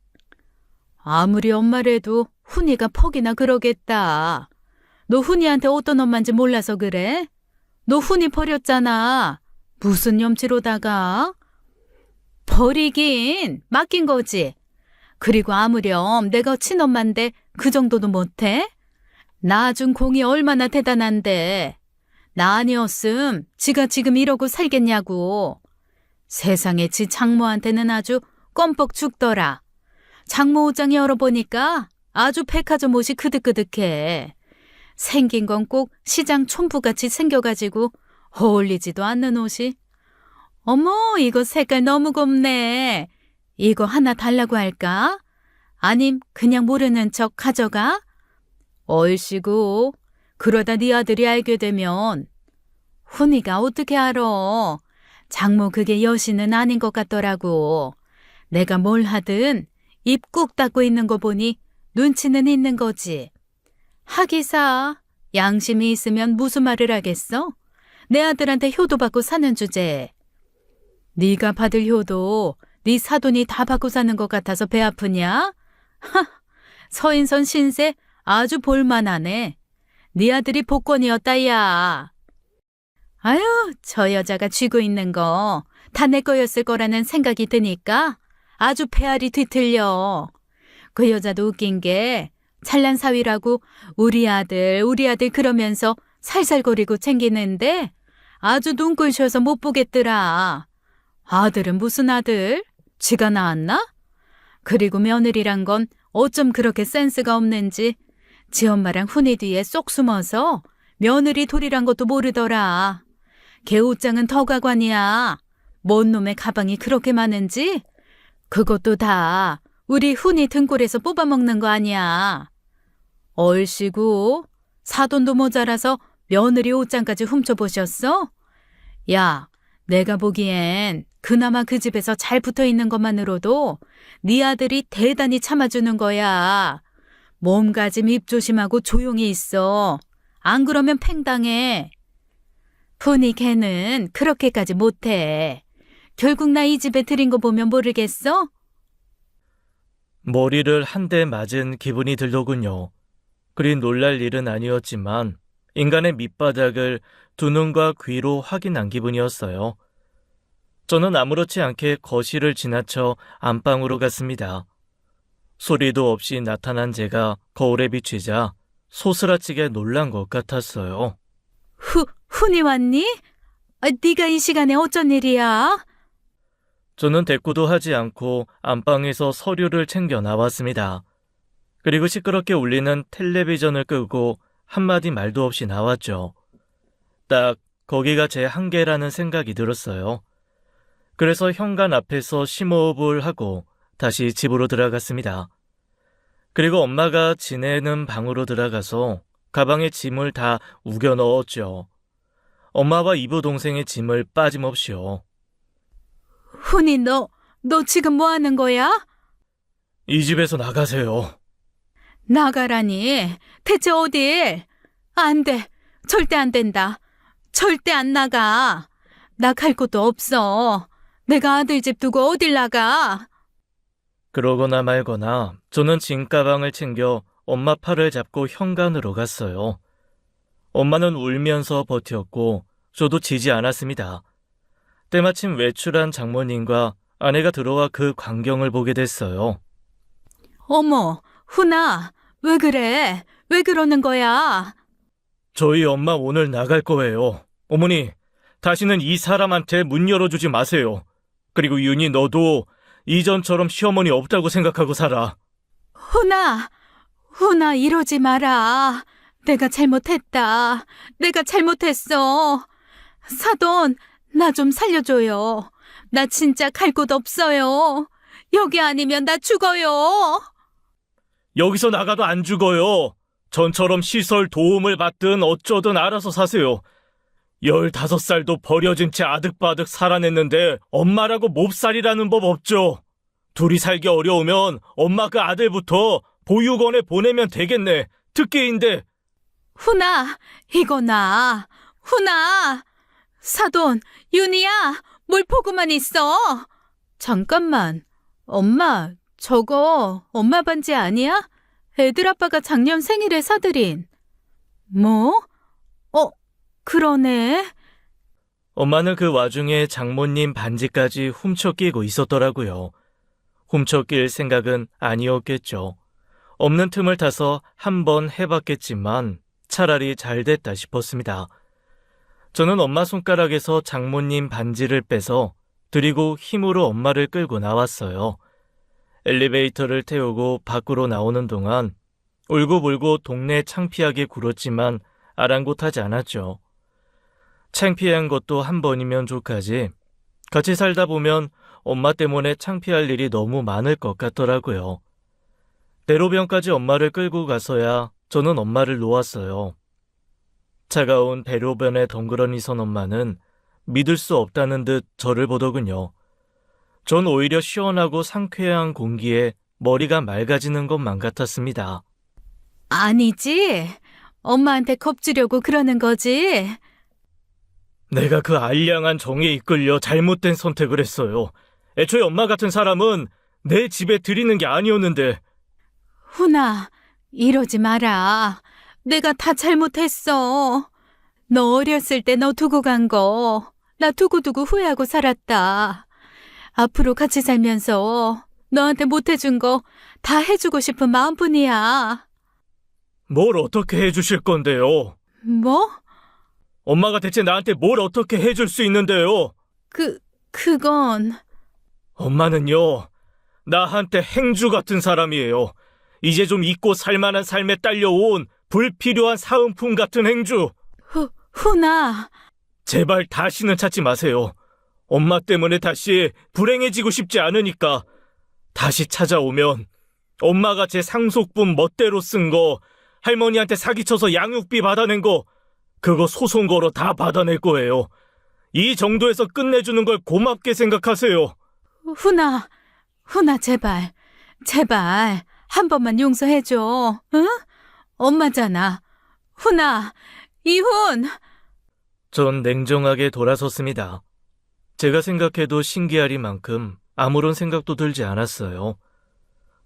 아무리 엄마래도 훈이가 퍽이나 그러겠다. 너 훈이한테 어떤 엄마인지 몰라서 그래? 너 훈이 버렸잖아. 무슨 염치로다가? 버리긴 맡긴 거지. 그리고 아무렴 내가 친엄마인데 그 정도도 못해? 낳아준 공이 얼마나 대단한데. 나 아니었음 지가 지금 이러고 살겠냐고. 세상에 지 장모한테는 아주 껌뻑 죽더라. 장모 옷장 열어보니까 아주 백화점 옷이 그득그득해. 생긴 건 꼭 시장 촌부같이 생겨가지고 어울리지도 않는 옷이. 어머, 이거 색깔 너무 곱네. 이거 하나 달라고 할까? 아님 그냥 모르는 척 가져가? 얼씨구, 그러다 네 아들이 알게 되면. 훈이가 어떻게 알아? 장모 그게 여신은 아닌 것 같더라고. 내가 뭘 하든 입 꾹 닫고 있는 거 보니 눈치는 있는 거지. 하기사, 양심이 있으면 무슨 말을 하겠어? 내 아들한테 효도 받고 사는 주제에. 네가 받을 효도 네 사돈이 다 받고 사는 것 같아서 배 아프냐? 하, 서인선 신세 아주 볼만하네. 네 아들이 복권이었다, 야. 아유, 저 여자가 쥐고 있는 거 다 내 거였을 거라는 생각이 드니까 아주 배알이 뒤틀려. 그 여자도 웃긴 게 찬란 사위라고 우리 아들 그러면서 살살거리고 챙기는데 아주 눈꼴 쉬어서 못 보겠더라. 아들은 무슨 아들? 쥐가 낳았나? 그리고 며느리란 건 어쩜 그렇게 센스가 없는지 지 엄마랑 훈이 뒤에 쏙 숨어서 며느리 돌이란 것도 모르더라. 걔 옷장은 더가관이야. 뭔 놈의 가방이 그렇게 많은지? 그것도 다 우리 훈이 등골에서 뽑아먹는 거 아니야. 얼씨구, 사돈도 모자라서 며느리 옷장까지 훔쳐보셨어? 야, 내가 보기엔 그나마 그 집에서 잘 붙어있는 것만으로도 네 아들이 대단히 참아주는 거야. 몸가짐 입 조심하고 조용히 있어. 안 그러면 팽당해. 훈이 걔는 그렇게까지 못해. 결국 나 이 집에 들인 거 보면 모르겠어? 머리를 한 대 맞은 기분이 들더군요. 그리 놀랄 일은 아니었지만 인간의 밑바닥을 두 눈과 귀로 확인한 기분이었어요. 저는 아무렇지 않게 거실을 지나쳐 안방으로 갔습니다. 소리도 없이 나타난 제가 거울에 비치자 소스라치게 놀란 것 같았어요. 훈이 왔니? 네가 이 시간에 어쩐 일이야? 저는 대꾸도 하지 않고 안방에서 서류를 챙겨 나왔습니다. 그리고 시끄럽게 울리는 텔레비전을 끄고 한마디 말도 없이 나왔죠. 딱 거기가 제 한계라는 생각이 들었어요. 그래서 현관 앞에서 심호흡을 하고 다시 집으로 들어갔습니다. 그리고 엄마가 지내는 방으로 들어가서 가방에 짐을 다 우겨 넣었죠. 엄마와 이부 동생의 짐을 빠짐없이요. 훈이 너 지금 뭐 하는 거야? 이 집에서 나가세요. 나가라니. 대체 어딜? 안 돼. 절대 안 된다. 절대 안 나가. 나 갈 곳도 없어. 내가 아들 집 두고 어딜 나가? 그러거나 말거나 저는 짐가방을 챙겨 엄마 팔을 잡고 현관으로 갔어요. 엄마는 울면서 버텼고 저도 지지 않았습니다. 때마침 외출한 장모님과 아내가 들어와 그 광경을 보게 됐어요. 어머, 훈아, 왜 그래? 왜 그러는 거야? 저희 엄마 오늘 나갈 거예요. 어머니, 다시는 이 사람한테 문 열어주지 마세요. 그리고 윤희 너도 이전처럼 시어머니 없다고 생각하고 살아. 훈아, 이러지 마라. 내가 잘못했다. 내가 잘못했어. 사돈, 나 좀 살려줘요. 나 진짜 갈 곳 없어요. 여기 아니면 나 죽어요. 여기서 나가도 안 죽어요. 전처럼 시설 도움을 받든 어쩌든 알아서 사세요. 15살도 버려진 채 아득바득 살아냈는데 엄마라고 몹살이라는 법 없죠. 둘이 살기 어려우면 엄마 그 아들부터 보육원에 보내면 되겠네. 특기인데. 훈아, 이거 나. 훈아. 사돈, 윤희야, 뭘 보고만 있어. 잠깐만. 엄마, 저거 엄마 반지 아니야? 애들 아빠가 작년 생일에 사드린. 뭐? 그러네. 엄마는 그 와중에 장모님 반지까지 훔쳐 끼고 있었더라고요. 훔쳐 낄 생각은 아니었겠죠. 없는 틈을 타서 한번 해봤겠지만 차라리 잘 됐다 싶었습니다. 저는 엄마 손가락에서 장모님 반지를 빼서 드리고 힘으로 엄마를 끌고 나왔어요. 엘리베이터를 태우고 밖으로 나오는 동안 울고불고 동네 창피하게 굴었지만 아랑곳하지 않았죠. 창피한 것도 한 번이면 족하지. 같이 살다 보면 엄마 때문에 창피할 일이 너무 많을 것 같더라고요. 대로변까지 엄마를 끌고 가서야 저는 엄마를 놓았어요. 차가운 대로변에 덩그러니 선 엄마는 믿을 수 없다는 듯 저를 보더군요. 전 오히려 시원하고 상쾌한 공기에 머리가 맑아지는 것만 같았습니다. 아니지. 엄마한테 겁주려고 그러는 거지. 내가 그 알량한 정에 이끌려 잘못된 선택을 했어요. 애초에 엄마 같은 사람은 내 집에 들이는 게 아니었는데. 훈아, 이러지 마라. 내가 다 잘못했어. 너 어렸을 때 너 두고 간 거, 나 두고두고 후회하고 살았다. 앞으로 같이 살면서 너한테 못해준 거 다 해주고 싶은 마음뿐이야. 뭘 어떻게 해주실 건데요? 뭐? 엄마가 대체 나한테 뭘 어떻게 해줄 수 있는데요? 그건... 엄마는요, 나한테 행주 같은 사람이에요. 이제 좀 잊고 살만한 삶에 딸려온 불필요한 사은품 같은 행주. 훈아. 제발 다시는 찾지 마세요. 엄마 때문에 다시 불행해지고 싶지 않으니까. 다시 찾아오면 엄마가 제 상속분 멋대로 쓴 거, 할머니한테 사기쳐서 양육비 받아낸 거, 그거 소송 걸어 다 받아낼 거예요. 이 정도에서 끝내주는 걸 고맙게 생각하세요. 훈아, 제발 한 번만 용서해줘. 응? 엄마잖아. 훈아, 이훈. 전 냉정하게 돌아섰습니다. 제가 생각해도 신기하리만큼 아무런 생각도 들지 않았어요.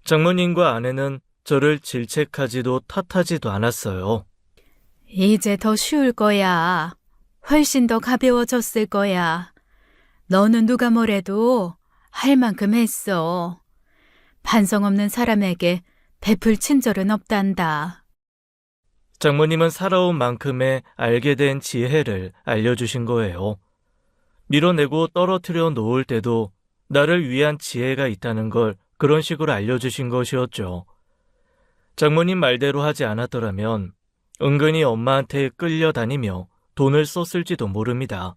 장모님과 아내는 저를 질책하지도 탓하지도 않았어요. 이제 더 쉬울 거야. 훨씬 더 가벼워졌을 거야. 너는 누가 뭐래도 할 만큼 했어. 반성 없는 사람에게 베풀 친절은 없단다. 장모님은 살아온 만큼의 알게 된 지혜를 알려주신 거예요. 밀어내고 떨어뜨려 놓을 때도 나를 위한 지혜가 있다는 걸 그런 식으로 알려주신 것이었죠. 장모님 말대로 하지 않았더라면 은근히 엄마한테 끌려다니며 돈을 썼을지도 모릅니다.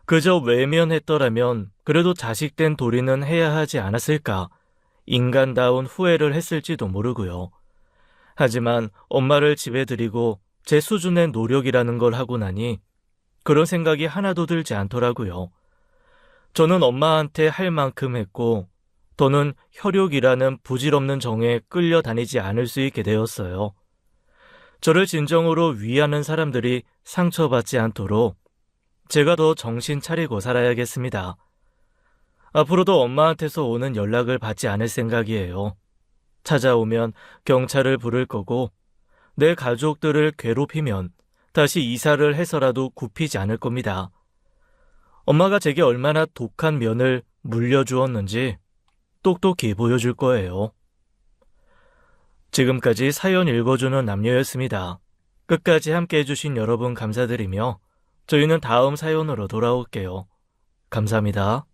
그저 외면했더라면 그래도 자식된 도리는 해야 하지 않았을까, 인간다운 후회를 했을지도 모르고요. 하지만 엄마를 집에 들이고 제 수준의 노력이라는 걸 하고 나니 그런 생각이 하나도 들지 않더라고요. 저는 엄마한테 할 만큼 했고 더는 혈육이라는 부질없는 정에 끌려다니지 않을 수 있게 되었어요. 저를 진정으로 위하는 사람들이 상처받지 않도록 제가 더 정신 차리고 살아야겠습니다. 앞으로도 엄마한테서 오는 연락을 받지 않을 생각이에요. 찾아오면 경찰을 부를 거고 내 가족들을 괴롭히면 다시 이사를 해서라도 굽히지 않을 겁니다. 엄마가 제게 얼마나 독한 면을 물려주었는지 똑똑히 보여줄 거예요. 지금까지 사연 읽어주는 남녀였습니다. 끝까지 함께 해주신 여러분 감사드리며 저희는 다음 사연으로 돌아올게요. 감사합니다.